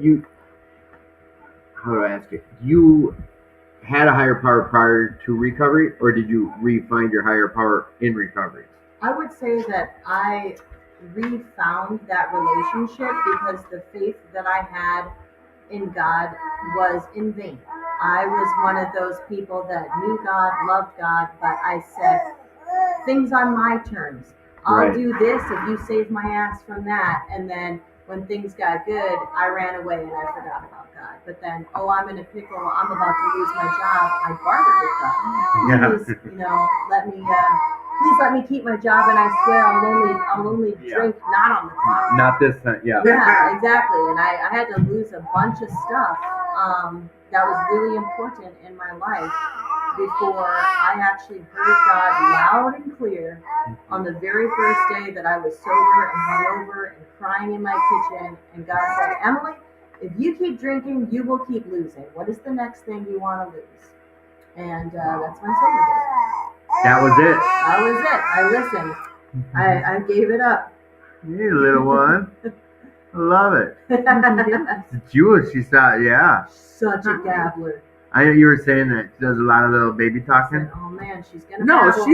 do I ask it? You had a higher power prior to recovery, or did you re-find your higher power in recovery? I would say that I refound that relationship because the faith that I had in God was in vain. I was one of those people that knew God, loved God, but I said things on my terms. I'll Right. do this if you save my ass from that. And then when things got good, I ran away and I forgot about God. But then, oh, I'm in a pickle. I'm about to lose my job. I bartered with God. Yeah. Please, please let me keep my job, and I swear I'll only Yeah. drink not on the clock. Not this time. Yeah. Yeah, exactly. And I had to lose a bunch of stuff that was really important in my life before I actually heard God loud and clear on the very first day that I was sober and hungover and crying in my kitchen. And God said, Emily, if you keep drinking, you will keep losing. What is the next thing you want to lose? And that's my sober day. That was it. That was it. I listened. I gave it up. Hey, little one. I love it. It's Jewish, she thought, yeah. Such a gabbler. I know you were saying that she does a lot of little baby talking. Oh man, she's gonna. No, babble.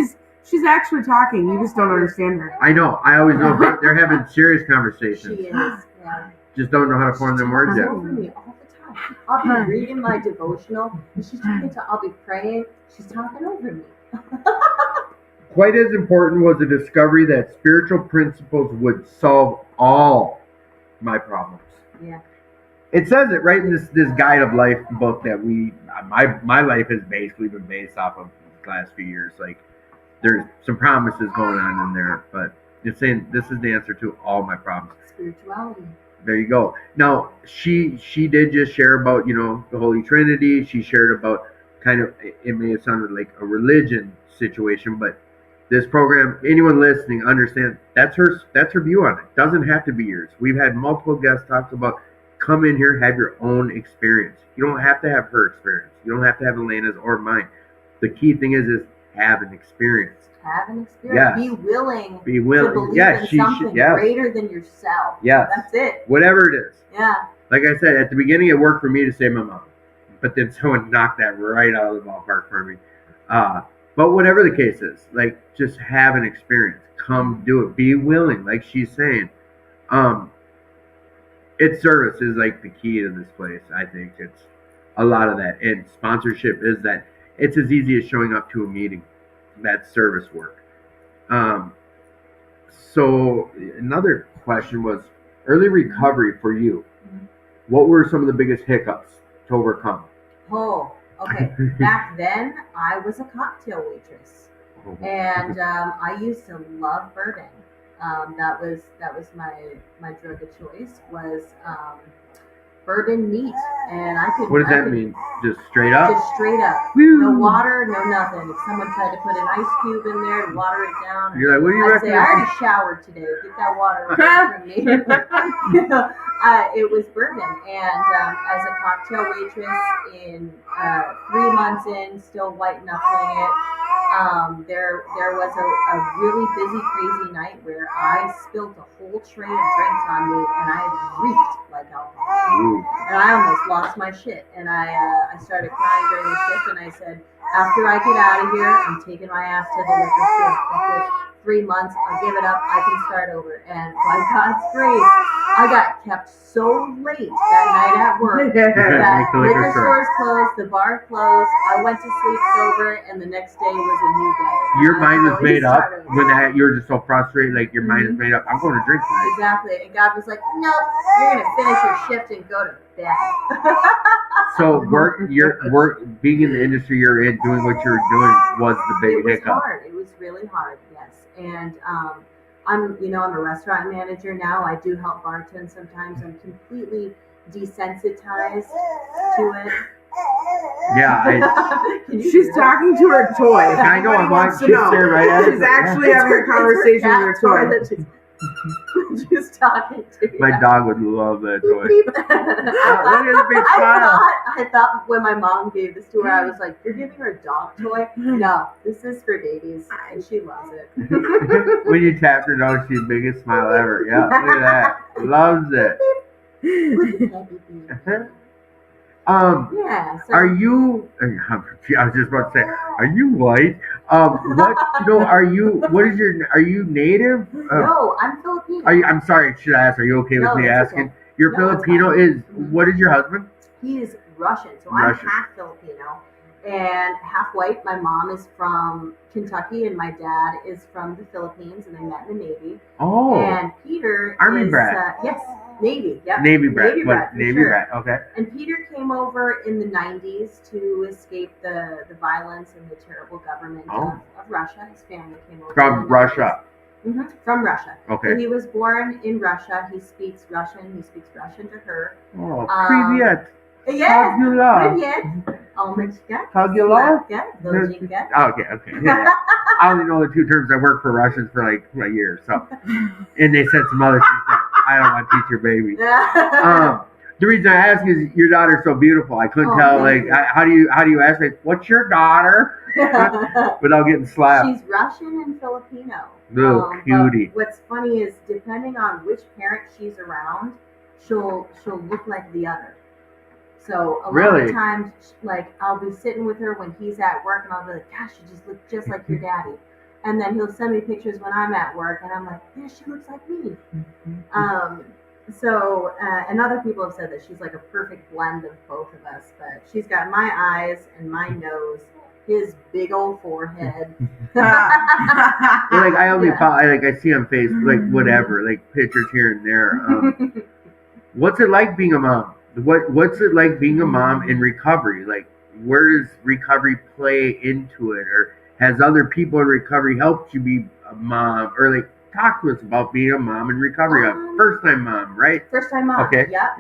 she's actually talking. You just don't understand her. I know. I always know they're having serious conversations. She is. Yeah. Just don't know how to form them words She's yet. over me all the time. I'll be reading my devotional, and she's talking to. I'll be praying. She's talking over me. Quite as important was the discovery that spiritual principles would solve all my problems. Yeah. It says it right in this Guide of Life book that my life has basically been based off of the last few years. Like, there's some promises going on in there, but it's saying this is the answer to all my problems. Spirituality. There you go. Now, she did just share about, the Holy Trinity. She shared about kind of, it may have sounded like a religion situation, but this program, anyone listening, understand that's her view on it. Doesn't have to be yours. We've had multiple guests talk about come in here, have your own experience. You don't have to have her experience. You don't have to have Elena's or mine. The key thing is have an experience. Have an experience. Yes. Be willing. Be willing. To believe Yes, in she something should. Yes. greater than yourself. Yes. That's it. Whatever it is. Yeah. Like I said, at the beginning, it worked for me to save my mom. But then someone knocked that right out of the ballpark for me. But whatever the case is, like, just have an experience. Come do it. Be willing, like she's saying. Its service is like the key to this place. I think it's a lot of that. And sponsorship is that. It's as easy as showing up to a meeting. That's service work. So another question was early recovery for you. Mhm. What were some of the biggest hiccups to overcome? Oh, okay. Back then, I was a cocktail waitress, and I used to love bourbon. That was my drug of choice was bourbon neat, and I could. What does I that could- mean? Just straight up? Just straight up. Woo. No water, no nothing. If someone tried to put an ice cube in there to water it down, You're like, what do you I'd say, I already recommend? showered today. Get that water away from me. It was bourbon, and as a cocktail waitress, in 3 months in, still white knuckling it. There was a really busy, crazy night where I spilled a whole tray of drinks on me, and I reeked like alcohol. Ooh. And I almost lost my shit. And I started crying during the shift, and I said, after I get out of here, I'm taking my ass to the liquor store. Fuck it. 3 months, I'll give it up. I can start over. And by God's grace, I got kept so late that night at work that Make the liquor liquor store. stores closed, the bar closed. I went to sleep sober, and the next day was a new day. Your mind was So we made up started. when you were just so frustrated, like your mind is made up. I'm going to drink tonight. Exactly. And God was like, nope, you're going to finish your shift and go to bed. So being in the industry you're in, doing what you're doing was the big It was hiccup. hard. It was really hard, yes. And I'm a restaurant manager now. I do help bartend sometimes. I'm completely desensitized to it. Yeah, Can you She's hear talking to her toy. If I know, anybody I'm wants watching to know. there right at it. She's actually Yeah. having a conversation with her toy. She's talking to me. my dog would love that toy. Look at the big smile. I thought when my mom gave this to her, I was like, "You're giving her a dog toy? No, this is for babies, and she loves it." When you tap her dog, she's the biggest smile ever. Yeah, look at that. Loves it. Yeah. So Are you? I was just about to say, are you white? What? No. Are you? What is your? Are you native? no, I'm Filipino. I'm sorry. Should I ask? Are you okay with No, me that's asking? okay. You're No, it's Filipino. fine. Is Mhm. what is your husband? He's Russian, so Russian. I'm half Filipino and half white. My mom is from Kentucky and my dad is from the Philippines, and they met in the Navy. Oh, And Peter Army is brat. yes, Navy. Yep. Navy brat. Navy brat, for Navy sure. brat. Okay. And Peter came over in the 90s to escape the violence and the terrible government of Russia. His family came over. From Russia. From Russia. Okay. So he was born in Russia. He speaks Russian. He speaks Russian to her. Oh, привет. Yes. Fabula. Привет. Omechka. Fabula. Dojika. Okay. Yeah. I only know the two terms. I worked for Russians for like a year, so and they said some other things that I don't want to teach your baby. The reason I ask is your daughter's so beautiful. I couldn't tell. Like, how do you ask? Like, what's your daughter? Without getting slapped. She's Russian and Filipino. Little cutie. But what's funny is depending on which parent she's around, she'll look like the other. So a lot of times, like I'll be sitting with her when he's at work, and I'll be like, "Gosh, you just look just like your daddy." And then he'll send me pictures when I'm at work, and I'm like, "Yeah, she looks like me." So, and other people have said that she's like a perfect blend of both of us. But she's got my eyes and my nose, his big old forehead. Like I only I see on Facebook, like whatever, like pictures here and there. What's it like being a mom? What's it like being a mom in recovery? Like, where does recovery play into it, or has other people in recovery helped you be a mom, or like talk to us about being a mom in recovery, a first time mom, right? First time mom. Okay. Yep.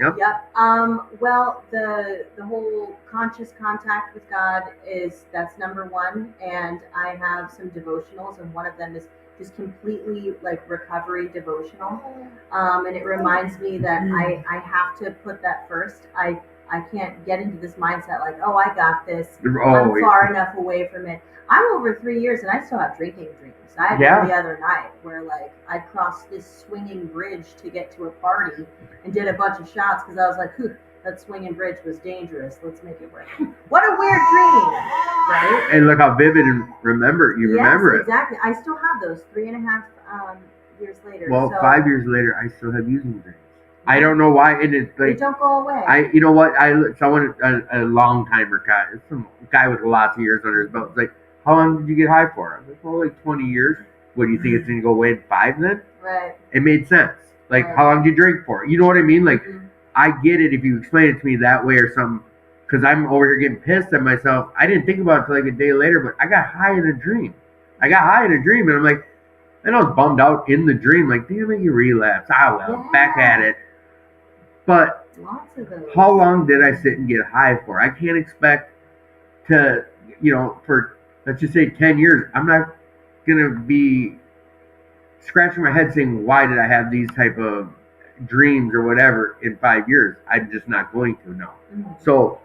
Well, the whole conscious contact with God that's number one, and I have some devotionals, and one of them is just completely like recovery devotional, and it reminds me that I have to put that first. I can't get into this mindset like, oh, I got this. I'm far enough away from it. I'm over 3 years and I still have drinking dreams. I had one the other night where like I crossed this swinging bridge to get to a party and did a bunch of shots because I was like, that swinging bridge was dangerous. Let's make it work. What a weird dream, right? And look how vivid and remember it. Exactly. I still have those 3.5 years later. Well, 5 years later, I still have using dreams. I don't know why, and it's like they don't go away. You know what? Someone a long timer guy, some guy with lots of years under his belt. It's like, how long did you get high for? I was like, well, like 20 years. What do you think it's going to go away in 5 then? Right. It made sense. Like, how long did you drink for? You know what I mean? Like, I get it if you explain it to me that way or something. Because I'm over here getting pissed at myself. I didn't think about it until like a day later, but I got high in a dream. And I'm like, and I was bummed out in the dream. Like, damn it, you relapse. Back at it. But lots of those. How long did I sit and get high for? I can't expect to, for, let's just say 10 years, I'm not going to be scratching my head saying, why did I have these type of dreams or whatever in 5 years? I'm just not going to know. So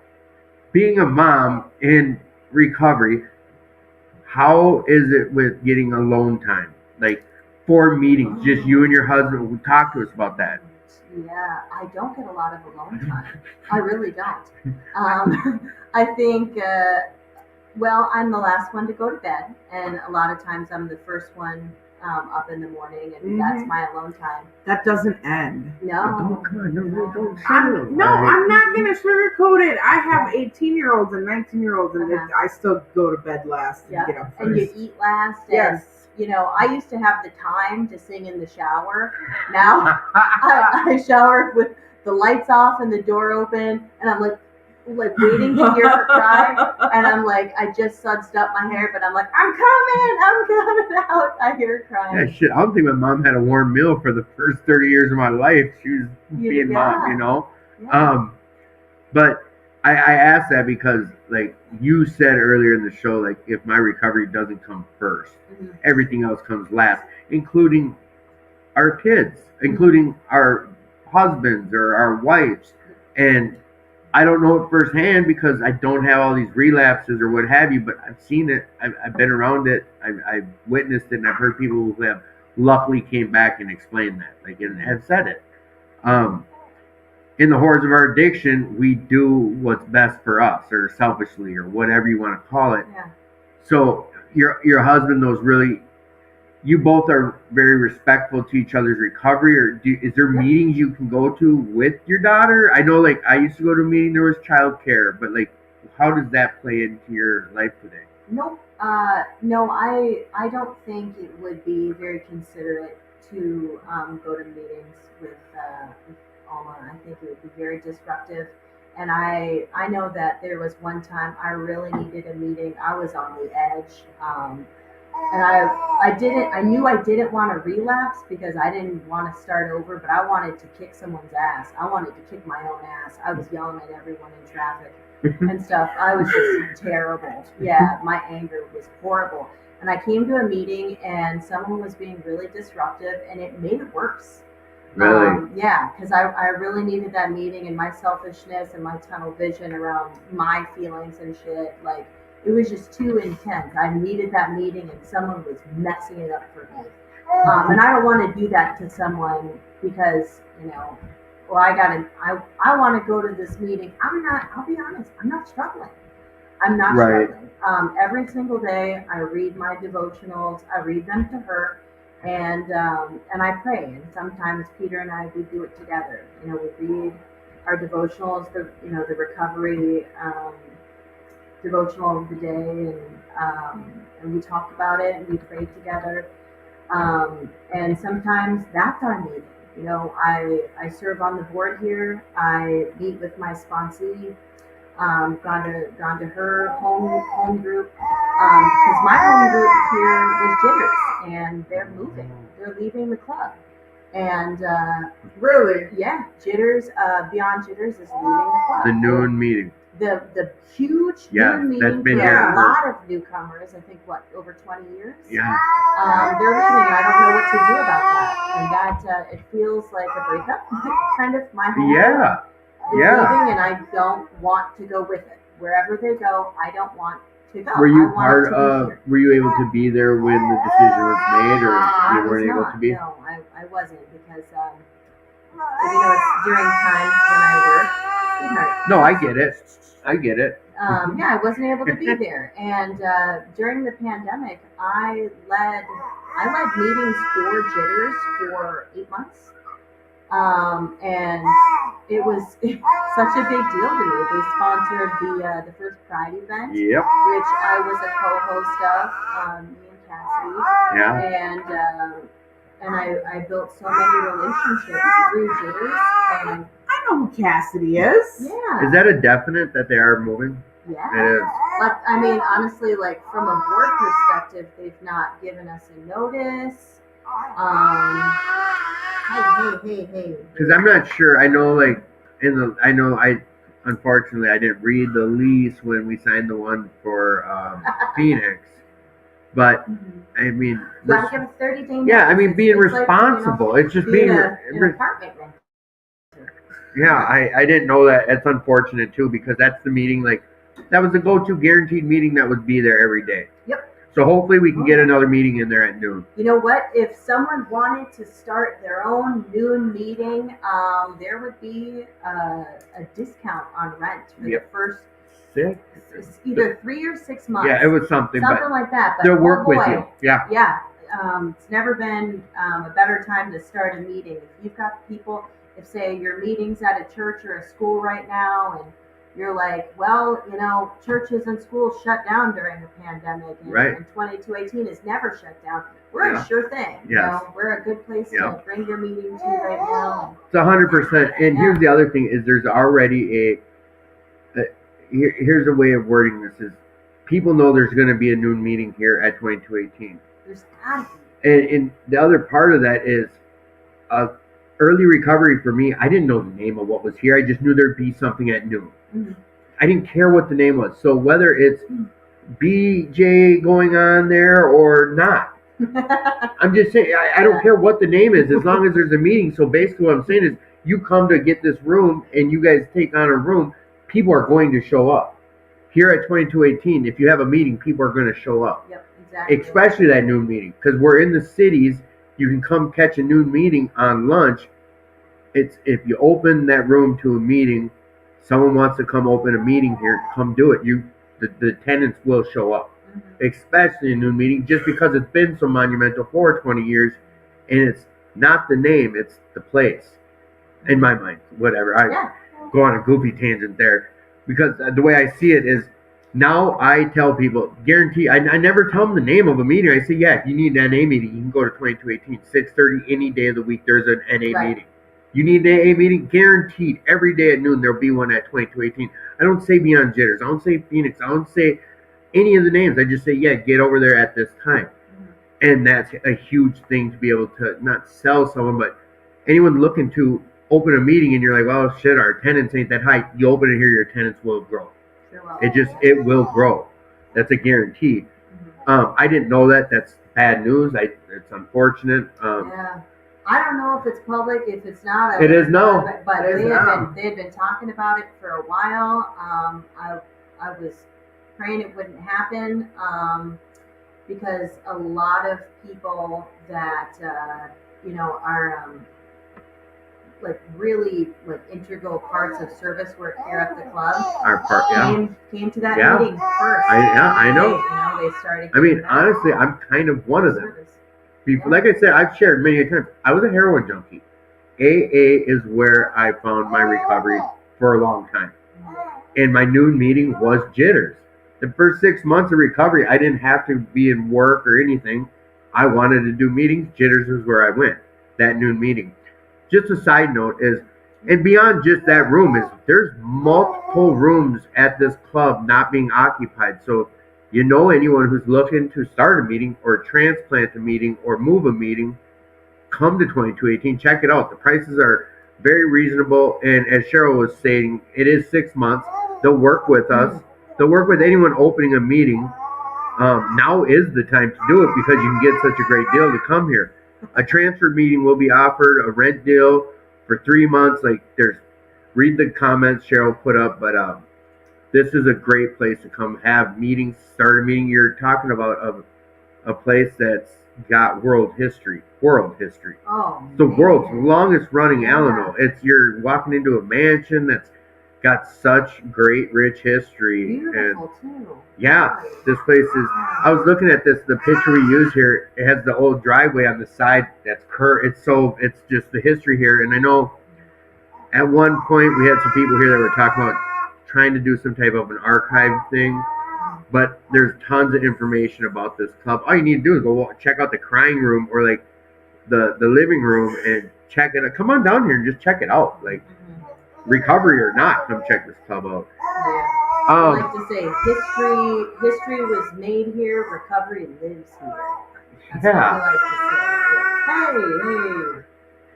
being a mom in recovery, how is it with getting alone time? Like 4 meetings, just you and your husband. Talk to us about that. Yeah, I don't get a lot of alone time. I really don't. I think, I'm the last one to go to bed, and a lot of times I'm the first one up in the morning, and that's my alone time. That doesn't end. No. Don't I'm not going to sugarcoat it. I have 18-year-olds and 19-year-olds, and I still go to bed last and get up first. And you eat last. Yes. I used to have the time to sing in the shower. Now I shower with the lights off and the door open, and I'm like waiting to hear her cry. And I'm like, I just sudsed up my hair, but I'm like, I'm coming out. I hear her crying. Yeah, shit. I don't think my mom had a warm meal for the first 30 years of my life. She was being mom, Yeah. But I asked that because, like you said earlier in the show, like if my recovery doesn't come first, everything else comes last, including our kids, including our husbands or our wives. And I don't know it firsthand because I don't have all these relapses or what have you, but I've seen it. I've been around it. I've witnessed it, and I've heard people who have luckily came back and explained that, and have said it. in the horrors of our addiction, we do what's best for us, or selfishly, or whatever you want to call it. Yeah. So your husband knows really. You both are very respectful to each other's recovery, or is there meetings you can go to with your daughter? I know, like, I used to go to a meeting, there was childcare, but like, how does that play into your life today? Nope. No, I don't think it would be very considerate to go to meetings with Alma. I think it would be very disruptive. And I know that there was one time I really needed a meeting. I was on the edge. And I knew I didn't want to relapse because I didn't want to start over, but I wanted to kick someone's ass. I wanted to kick my own ass. I was yelling at everyone in traffic and stuff. I was just terrible. Yeah, my anger was horrible. And I came to a meeting and someone was being really disruptive and it made it worse. Really? Yeah, because I really needed that meeting, and my selfishness and my tunnel vision around my feelings and shit, like, it was just too intense. I needed that meeting, and someone was messing it up for me. And I don't want to do that to someone because, well, I want to go to this meeting. I'll be honest, I'm not struggling. I'm not Right. struggling. Every single day, I read my devotionals. I read them to her, and I pray. And sometimes Peter and I, we do it together. We read our devotionals, the recovery devotional of the day, and we talk about it and we pray together. And sometimes that's our meeting. I serve on the board here. I meet with my sponsee. Gone to her home group because my home group here was Jitters, and they're moving. They're leaving the club, and Really? yeah, Jitters, Beyond Jitters is leaving the club. The noon meeting. The huge Yeah, noon that's meeting been for here a for- lot of newcomers. I think over 20 years. Yeah. They're leaving. I don't know what to do about that, and that it feels like a breakup. Kind of my home group Yeah. is Yeah. leaving, and I don't want to go with it. Wherever they go, I don't want to go. Were I you want part it to be of? here. Were you able to be there when the decision was made, or I you was weren't able not. to be? No, I wasn't because it's during times when I work. Sweetheart. No, I get it. I get it. Yeah, I wasn't able to be there. And during the pandemic, I led meetings for Jitters for 8 months. And it was such a big deal to me. They sponsored the first Pride event, Yep. which I was a co-host of, me and Cassie. Yeah. And I built so many relationships through Jitters. And I know who Cassidy is. yeah. Is that a definite that they are moving? Yeah. It is. But I mean, honestly, like from a board perspective, they've not given us a notice. Hey. Because I'm not sure. I know, like, unfortunately, I didn't read the lease when we signed the one for Phoenix. But, I mean, You gotta give us 30 days. yeah, I mean, being It's like, responsible. It's just being, an apartment renter. yeah, I didn't know that. That's unfortunate, too, because that's the meeting, like, that was the go-to guaranteed meeting that would be there every day. Yep. So hopefully we can get another meeting in there at noon. You know what? If someone wanted to start their own noon meeting, there would be a discount on rent for Yep. the first Six? either 3 or 6 months. Yeah, it was something, something but like that. But they'll oh work with boy. you. Yeah. Yeah, it's never been a better time to start a meeting. If you've got people, if say your meeting's at a church or a school right now, and you're like, well, churches and schools shut down during the pandemic, Right. and 2218 is never shut down. We're Yeah. a sure thing. Yes. We're a good place Yeah. to bring your meeting to right now. It's 100%. And here's the other thing: is there's already here's a way of wording this: is people know there's going to be a noon meeting here at 2218. There's gotta be. And the other part of that is early recovery for me. I didn't know the name of what was here. I just knew there'd be something at noon. Mhm. I didn't care what the name was. So whether it's BJ going on there or not, I'm just saying, I don't care what the name is as long as there's a meeting. So basically what I'm saying is you come to get this room and you guys take on a room, people are going to show up. Here at 2218, if you have a meeting, people are going to show up. Yep, exactly. Especially that noon meeting. Because we're in the cities, you can come catch a noon meeting on lunch it's if you open that room to a meeting, someone wants to come open a meeting here, come do it. The tenants will show up, especially a new meeting, just because it's been so monumental for 20 years, and it's not the name, it's the place. In my mind, whatever. I go on a goofy tangent there, because the way I see it is now I tell people, guarantee, I never tell them the name of a meeting. I say, yeah, if you need an NA meeting, you can go to 2218, 6:30, any day of the week, there's an NA meeting. You need an AA meeting, guaranteed, every day at noon, there'll be one at 2218. I don't say Beyond Jitters. I don't say Phoenix. I don't say any of the names. I just say, yeah, get over there at this time. And that's a huge thing to be able to not sell someone, but anyone looking to open a meeting and you're like, well, shit, our attendance ain't that high. You open it here, your attendance will grow. It will grow. That's a guarantee. I didn't know that. That's bad news. It's unfortunate. Yeah. I don't know if it's public, if it's not. It is now. But they had been talking about it for a while. I was praying it wouldn't happen because a lot of people that are like really like integral parts of service work here at the club came to that meeting first. I know. They started. I mean, honestly, I'm kind of one of them. Like I said, I've shared many times. I was a heroin junkie. AA is where I found my recovery for a long time. And my noon meeting was Jitters. The first 6 months of recovery, I didn't have to be in work or anything. I wanted to do meetings. Jitters is where I went, that noon meeting. Just a side note is, and beyond just that room, is there's multiple rooms at this club not being occupied. So you know anyone who's looking to start a meeting or transplant a meeting or move a meeting, come to 2218, check it out. The prices are very reasonable, and as Cheryl was saying, it is 6 months. They'll work with us. They'll work with anyone opening a meeting. Now is the time to do it because you can get such a great deal to come here. A transfer meeting will be offered, a rent deal for 3 months. Read the comments Cheryl put up, but this is a great place to come have meetings, start a meeting. You're talking about a place that's got world history. Oh, the world's longest running Alano. You're walking into a mansion that's got such great, rich history. Beautiful too. Yeah, this place is. I was looking at this. The picture we use here, it has the old driveway on the side that's curved. It's just the history here. And I know at one point we had some people here that were talking about trying to do some type of an archive thing, but there's tons of information about this club. All you need to do is go check out the crying room or like the living room and check it out. Come on down here and just check it out. Like recovery or not, come check this club out. Yeah. I like to say history was made here, recovery lives here. That's what I like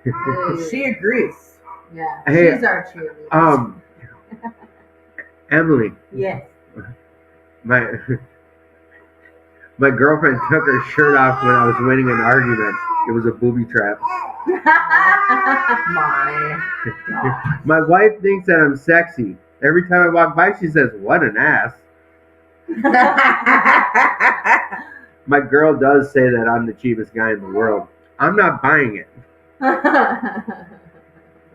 to say. Hey. She agrees. Yeah, hey, she's our cheerleader. Emily. Yes. My girlfriend took her shirt off when I was winning an argument. It was a booby trap. My wife thinks that I'm sexy. Every time I walk by, she says, "What an ass." My girl does say that I'm the cheapest guy in the world. I'm not buying it.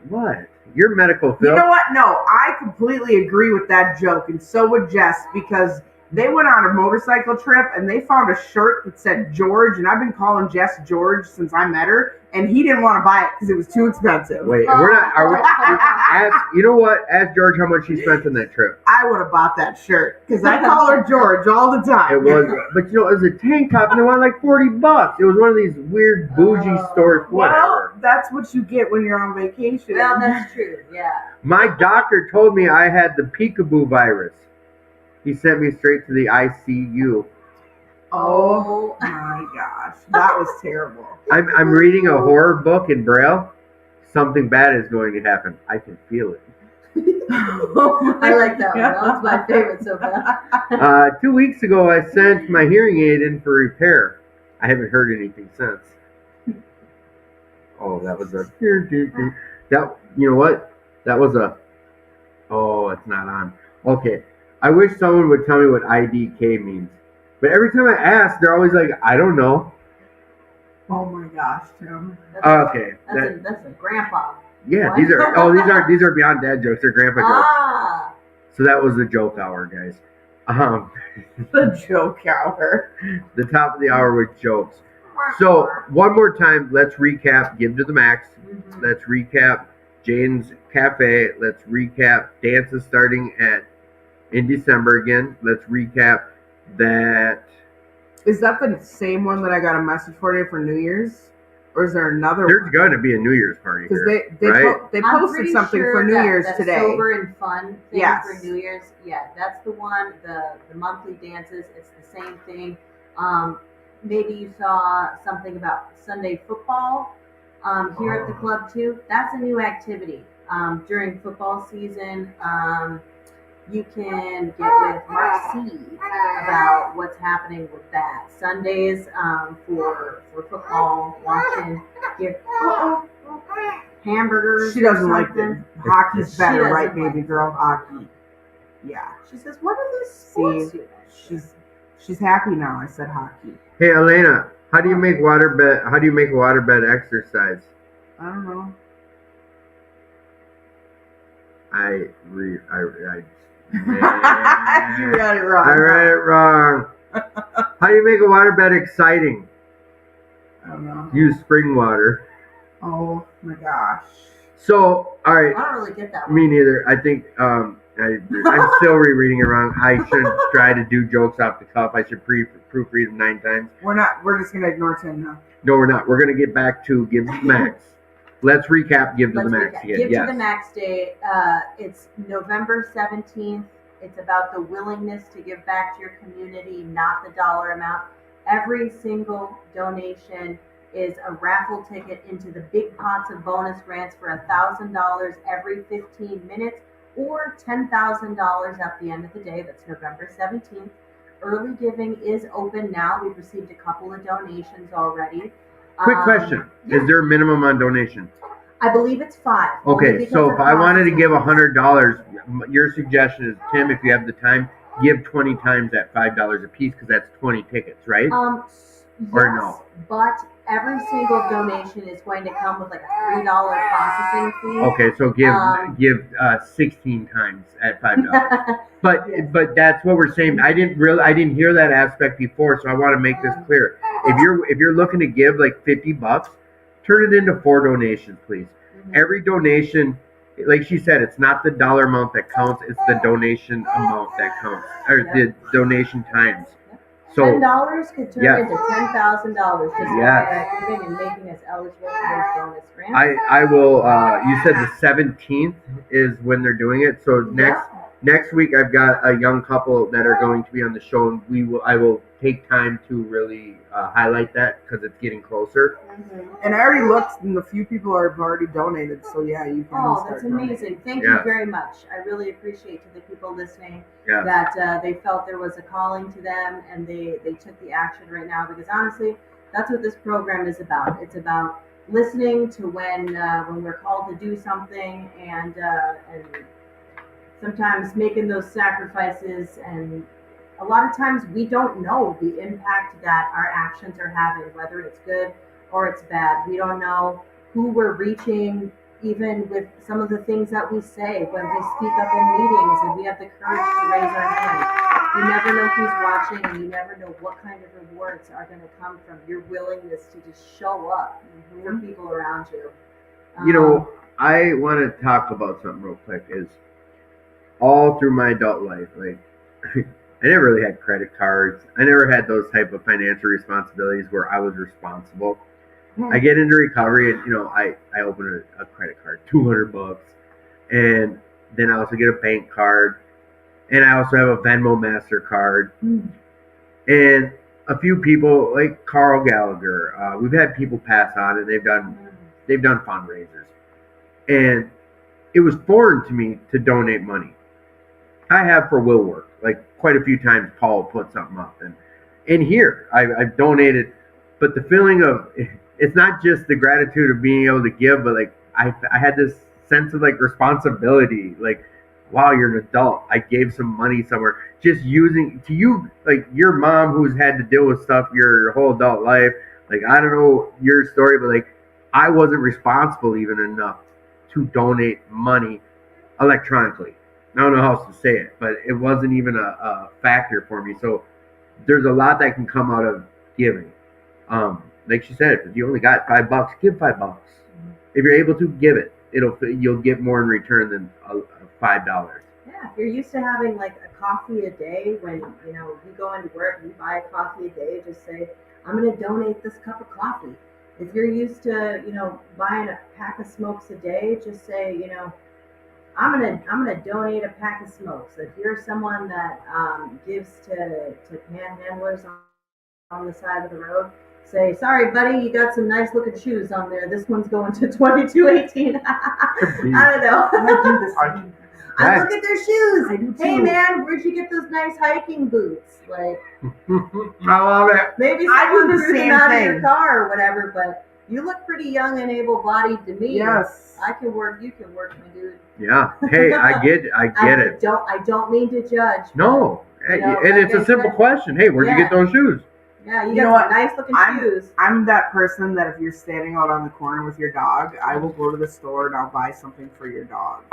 What? You're medical, Phil. You know what? No, I completely agree with that joke, and so would Jess, because they went on a motorcycle trip and they found a shirt that said George, and I've been calling Jess George since I met her, and he didn't want to buy it because it was too expensive. Wait, we're not. Are we? You know what? Ask George how much he spent on that trip. I would have bought that shirt because I call her George all the time. It was, but it was a tank top, and it wanted like $40. It was one of these weird bougie stores. Whatever. Well, that's what you get when you're on vacation. Well, that's true. Yeah. My doctor told me I had the peekaboo virus. He sent me straight to the ICU. Oh my gosh, that was terrible. I'm reading a horror book in Braille. Something bad is going to happen. I can feel it. I like that one. That's my favorite so far. 2 weeks ago, I sent my hearing aid in for repair. I haven't heard anything since. Oh, that was a... That, you know what? That was a... Oh, it's not on. Okay. I wish someone would tell me what IDK means. But every time I ask, they're always like, I don't know. Oh my gosh, Tim. Okay. That's a grandpa. Yeah, What? these are beyond dad jokes. They're grandpa jokes. Ah, So that was the joke hour, guys. The joke hour. The top of the hour with jokes. So one more time, let's recap. Give to the max. Mhm. Let's recap Jane's Cafe. Let's recap dances starting in December again. Let's recap that. Is that the same one that I got a message for New Year's? Or is there another There's one? going to be a New Year's party Because here, they right? they I'm posted pretty something sure for New that Year's the today. Sober and fun thing Yes. for New Year's. Yeah, that's the one. The monthly dances. It's the same thing. Maybe you saw something about Sunday football here at the club too. That's a new activity during football season. You can get with Mark C about what's happening with that. Sundays for football, watching, give hamburgers. She doesn't or like something. it. Hockey's She better, doesn't right, like baby it. girl? Hockey. Yeah. She says, "What are these sports See, you mentioned?" she's happy now. I said hockey. Hey, Elena, how do you make waterbed? How do you make waterbed exercise? I don't know. You read it wrong. I read it wrong. How do you make a waterbed exciting? I don't know. Use spring water. Oh my gosh. So, all right, I don't really get that one. me neither. I think I'm still rereading it wrong. I shouldn't try to do jokes off the cuff. I should proofread them 9 times. We're just gonna ignore Tim now. No, we're not. We're gonna get back to Give to the Max. Let's recap Give to Let's the Max recap. again. Give Yes. to the Max Day. It's November 17th. It's about the willingness to give back to your community, not the dollar amount. Every single donation is a raffle ticket into the big pots of bonus grants for $1,000 every 15 minutes or $10,000 at the end of the day. That's November 17th. Early giving is open now. We've received a couple of donations already. Quick question: yeah. Is there a minimum on donation? I believe it's 5. only Okay, because so of if I wanted to processing give fees. $100, your suggestion is, Tim, if you have the time, give 20 times at $5 a piece because that's 20 tickets, right? Or Yes, no? but every single donation is going to come with like a $3 processing fee. Okay, so give 16 times at $5. But Yes. but that's what we're saying. I didn't hear that aspect before, so I want to make this clear. If you're looking to give like $50, turn it into 4 donations, please. Mhm. Every donation, like she said, it's not the dollar amount that counts; it's the donation amount that counts, or the donation times. So $10 could turn Yes. into $10,000 just Yes. by giving and making us eligible for those bonus grants. I will. You said the 17th is when they're doing it. So next week I've got a young couple that are going to be on the show, and I will take time to really highlight that because it's getting closer. Mhm. And I already looked, and a few people have already donated. So yeah, you can. Oh, start that's donating. amazing. Thank Yeah. you very much. I really appreciate to the people listening Yeah. that they felt there was a calling to them and they took the action right now, because honestly, that's what this program is about. It's about listening to when we're called to do something and sometimes making those sacrifices, and a lot of times we don't know the impact that our actions are having, whether it's good or it's bad. We don't know who we're reaching, even with some of the things that we say when we speak up in meetings and we have the courage to raise our hand. You never know who's watching, and you never know what kind of rewards are going to come from your willingness to just show up for people around you. You know, I want to talk about something real quick. Is all through my adult life, like I never really had credit cards. I never had those type of financial responsibilities where I was responsible. I get into recovery, and I open a credit card, $200, and then I also get a bank card, and I also have a Venmo MasterCard, and a few people like Carl Gallagher. We've had people pass on, and they've done fundraisers, and it was foreign to me to donate money. I have for will work, like quite a few times. Paul put something up, and here I've donated, but the feeling of it's not just the gratitude of being able to give, but like I had this sense of like responsibility, like wow, you're an adult. I gave some money somewhere, just using to you, like your mom who's had to deal with stuff your whole adult life. Like I don't know your story, but like I wasn't responsible even enough to donate money electronically. I don't know how else to say it, but it wasn't even a factor for me. So there's a lot that can come out of giving. Like she said, if you only got $5, give $5. If you're able to give it, you'll get more in return than $5. Yeah, if you're used to having like a coffee a day, when you go into work and you buy a coffee a day, just say, I'm going to donate this cup of coffee. If you're used to buying a pack of smokes a day, just say, I'm gonna donate a pack of smokes. If you're someone that gives to panhandlers on the side of the road, say, sorry, buddy, you got some nice looking shoes on there. This one's going to 2218. I don't know. I might do the same. I look at their shoes. I do too. Hey man, where'd you get those nice hiking boots? Like, I love it. maybe I do someone the threw same them out of thing. your car or whatever, but you look pretty young and able-bodied to me. Yes. I can work. You can work, my dude. Yeah. Hey, I get it. I don't mean to judge. No. Hey, You know, and like it's a I simple said- question. Hey, where'd you get those shoes? Yeah, you You know got what? some nice looking shoes. I'm that person that if you're standing out on the corner with your dog, I will go to the store and I'll buy something for your dog.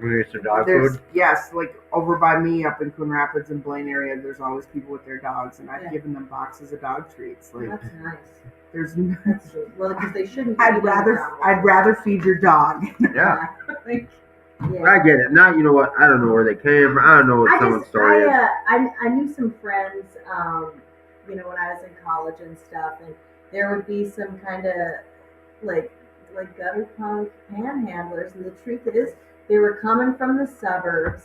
It's the dog There's food. yes, like over by me up in Coon Rapids and Blaine area, there's always people with their dogs, and I've Yeah. given them boxes of dog treats. Like That's nice. there's, That's true. Well, because they shouldn't. be I'd eating rather them. feed your dog. Yeah. Like, yeah. I get it. Now you know what? I don't know where they came from. I don't know what someone's story is. I knew some friends, when I was in college and stuff, and there would be some kind of like gutter punk panhandlers, and the truth is, they were coming from the suburbs,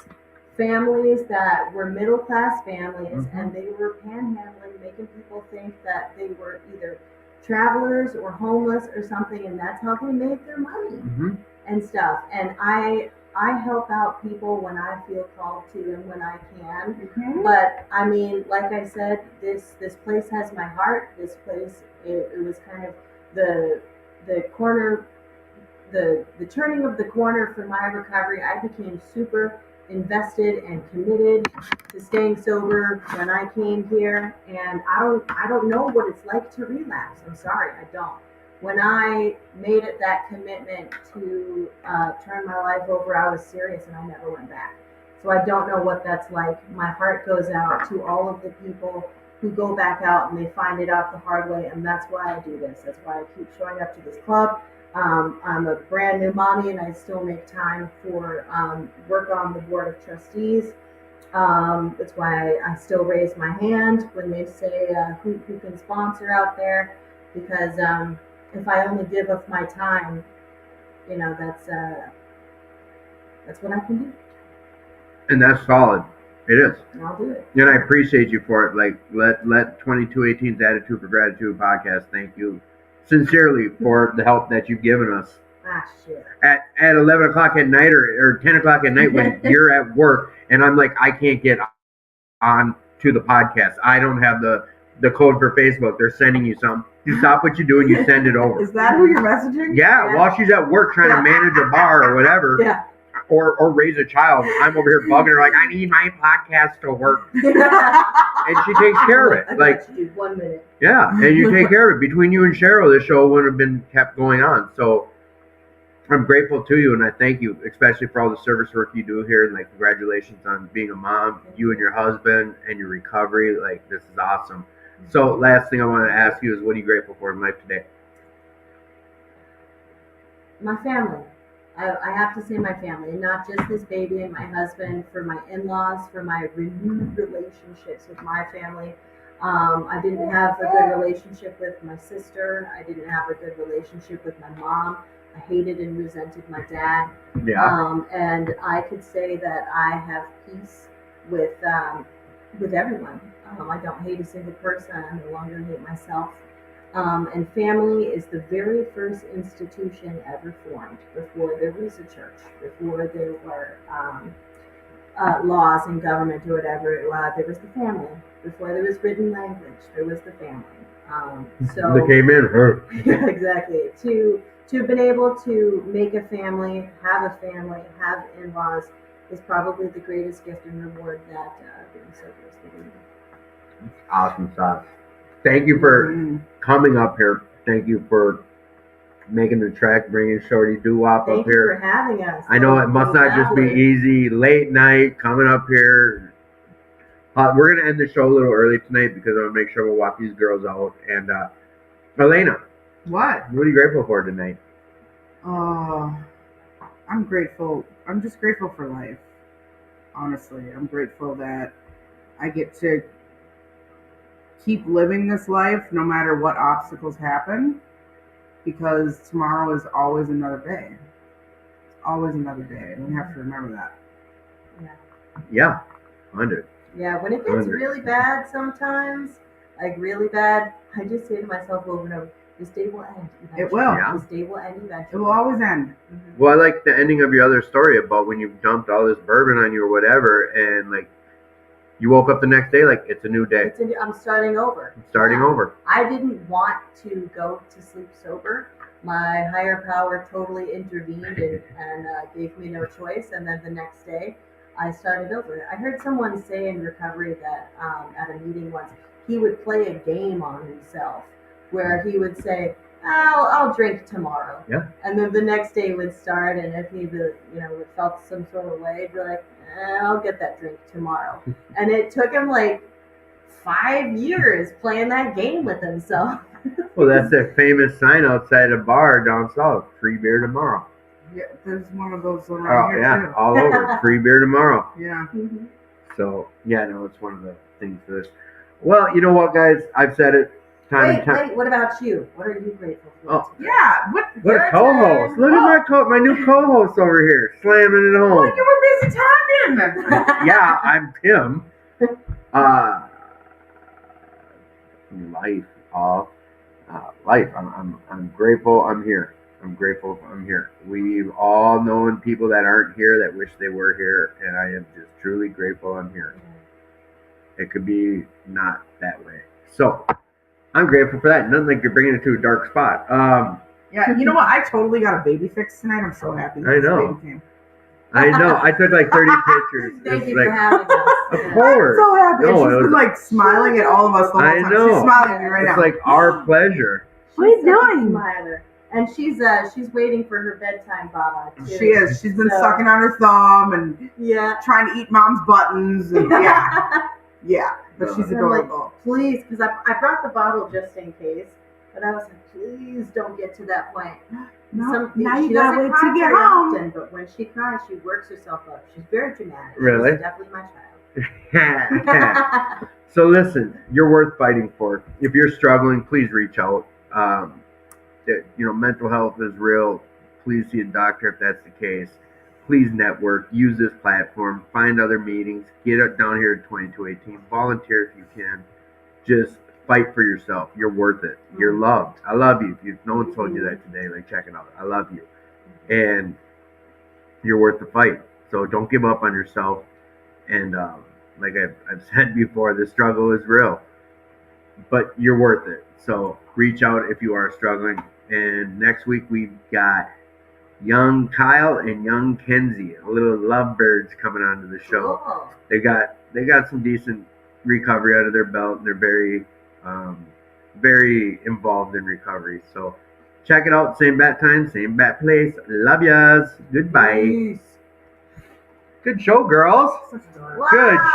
families that were middle class families, and they were panhandling, making people think that they were either travelers or homeless or something, and that's how they made their money Mhm. and stuff. And I help out people when I feel called to and when I can. But I mean, like I said, this place has my heart. This place, it was kind of the corner, the turning of the corner for my recovery. I became super invested and committed to staying sober when I came here, and I don't know what it's like to relapse. I'm sorry, I don't. When I made it that commitment to turn my life over, I was serious and I never went back. So I don't know what that's like. My heart goes out to all of the people who go back out and they find it out the hard way, and that's why I do this. That's why I keep showing up to this club. I'm a brand new mommy, and I still make time for work on the board of trustees. That's why I still raise my hand when they say who can sponsor out there, because if I only give of my time, that's what I can do. And that's solid. It is. And I'll do it. And I appreciate you for it. Like, let 2218's Attitude for Gratitude podcast thank you sincerely for the help that you've given us Ah, shit. at 11 o'clock at night or 10 o'clock at night when you're at work and I'm like, I can't get on to the podcast. I don't have the code for Facebook. They're sending you something. You stop what you're doing, you send it over. Is that who you're messaging? Yeah, Yeah. while she's at work trying to manage a bar or whatever, Yeah. or raise a child, I'm over here bugging her like, I need my podcast to work. And she takes care of I it. Like, got you, dude. 1 minute. yeah, and you take care of it. Between you and Cheryl, this show wouldn't have been kept going on. So I'm grateful to you, and I thank you, especially for all the service work you do here. And like, congratulations on being a mom, you and your husband, and your recovery. Like, this is awesome. So, last thing I want to ask you is, what are you grateful for in life today? My family. I have to say my family, and not just this baby and my husband, for my in-laws, for my renewed relationships with my family. I didn't have a good relationship with my sister. I didn't have a good relationship with my mom. I hated and resented my dad. Yeah. And I could say that I have peace with everyone. I don't hate a single person. I no longer hate myself. And family is the very first institution ever formed, before there was a church, before there were laws and government or whatever. There was the family. Before there was written language, there was the family. So They came in, her. yeah, exactly. To have been able to make a family, have in-laws, is probably the greatest gift and reward that being sober has given me. Awesome sauce. Thank you for coming up here. Thank you for making the trek, bringing Shorty Doo-Wop Thank up you for here. having us. I know it must not just be easy. Late night, coming up here. We're going to end the show a little early tonight because I want to make sure we'll walk these girls out. And Elena, What? what are you grateful for tonight? I'm grateful. I'm just grateful for life. Honestly, I'm grateful that I get to keep living this life no matter what obstacles happen, because tomorrow is always another day. It's always another day, and we have to remember that. Yeah, 100. Yeah, when it gets really bad sometimes, like really bad, I just say to myself over and over, this day will end eventually. It will. Yeah. This day will end eventually. It will always end. Mhm. Well, I like the ending of your other story about when you dumped all this bourbon on you or whatever, and like you woke up the next day like it's a new day. I'm starting over. I'm starting Yeah. over. I didn't want to go to sleep sober. My higher power totally intervened and gave me no choice. And then the next day, I started over. I heard someone say in recovery that at a meeting once, he would play a game on himself where he would say, I'll drink tomorrow. Yeah. And then the next day would start, and if he felt some sort of way, he'd be like, I'll get that drink tomorrow. And it took him like 5 years playing that game with himself. Well, that's that famous sign outside a bar down south: free beer tomorrow. Yeah, there's one of those around Oh here yeah, all over. Free beer tomorrow. too. Yeah. Mhm. So yeah, no, it's one of the things for this. Well, you know what, guys? I've said it time and time. Wait, what about you? What are you grateful for? Oh. today? Yeah. What? What a Your co-host! turn. Look at my new co-host over here, slamming it Oh, home. you were busy talking. Yeah, I'm Tim. Life, life. I'm grateful. I'm here. I'm grateful. I'm here. We've all known people that aren't here that wish they were here, and I am just truly grateful I'm here. It could be not that way. So I'm grateful for that. Nothing like you're bringing it to a dark spot. Yeah. You know what? I totally got a baby fix tonight. I'm so happy. I this know. baby came. I know. I took like 30 pictures. Thank It's you for like, having us. of course. I'm so happy. No, And it she's was- been like smiling at all of us the whole I time. know. She's smiling at me right It's now. like our pleasure. What are you She's such a doing? Smiler. And she's waiting for her bedtime baba too. She is. She's been So- sucking on her thumb and Yeah. trying to eat mom's buttons. And yeah. But she's And I'm like, adorable. please, because I brought the bottle just in case, but I was like, please don't get to that point. No, She now you gotta doesn't wait cry to get very home. often, but when she cries, she works herself up. She's very dramatic. Really? She's definitely my child. So listen, you're worth fighting for. If you're struggling, please reach out. Mental health is real. Please see a doctor if that's the case. Please network. Use this platform. Find other meetings. Get up down here at 2218. Volunteer if you can. Just fight for yourself. You're worth it. You're loved. I love you. If no one told you that today, like check it out. I love you. And you're worth the fight. So don't give up on yourself. And like I've said before, the struggle is real, but you're worth it. So reach out if you are struggling. And next week we've got young Kyle and young Kenzie, little lovebirds, coming onto the show. Cool. They got some decent recovery out of their belt, and they're very very involved in recovery. So check it out. Same bat time, same bat place. Love yas. Goodbye. Peace. Good show, girls. Such a dork. Good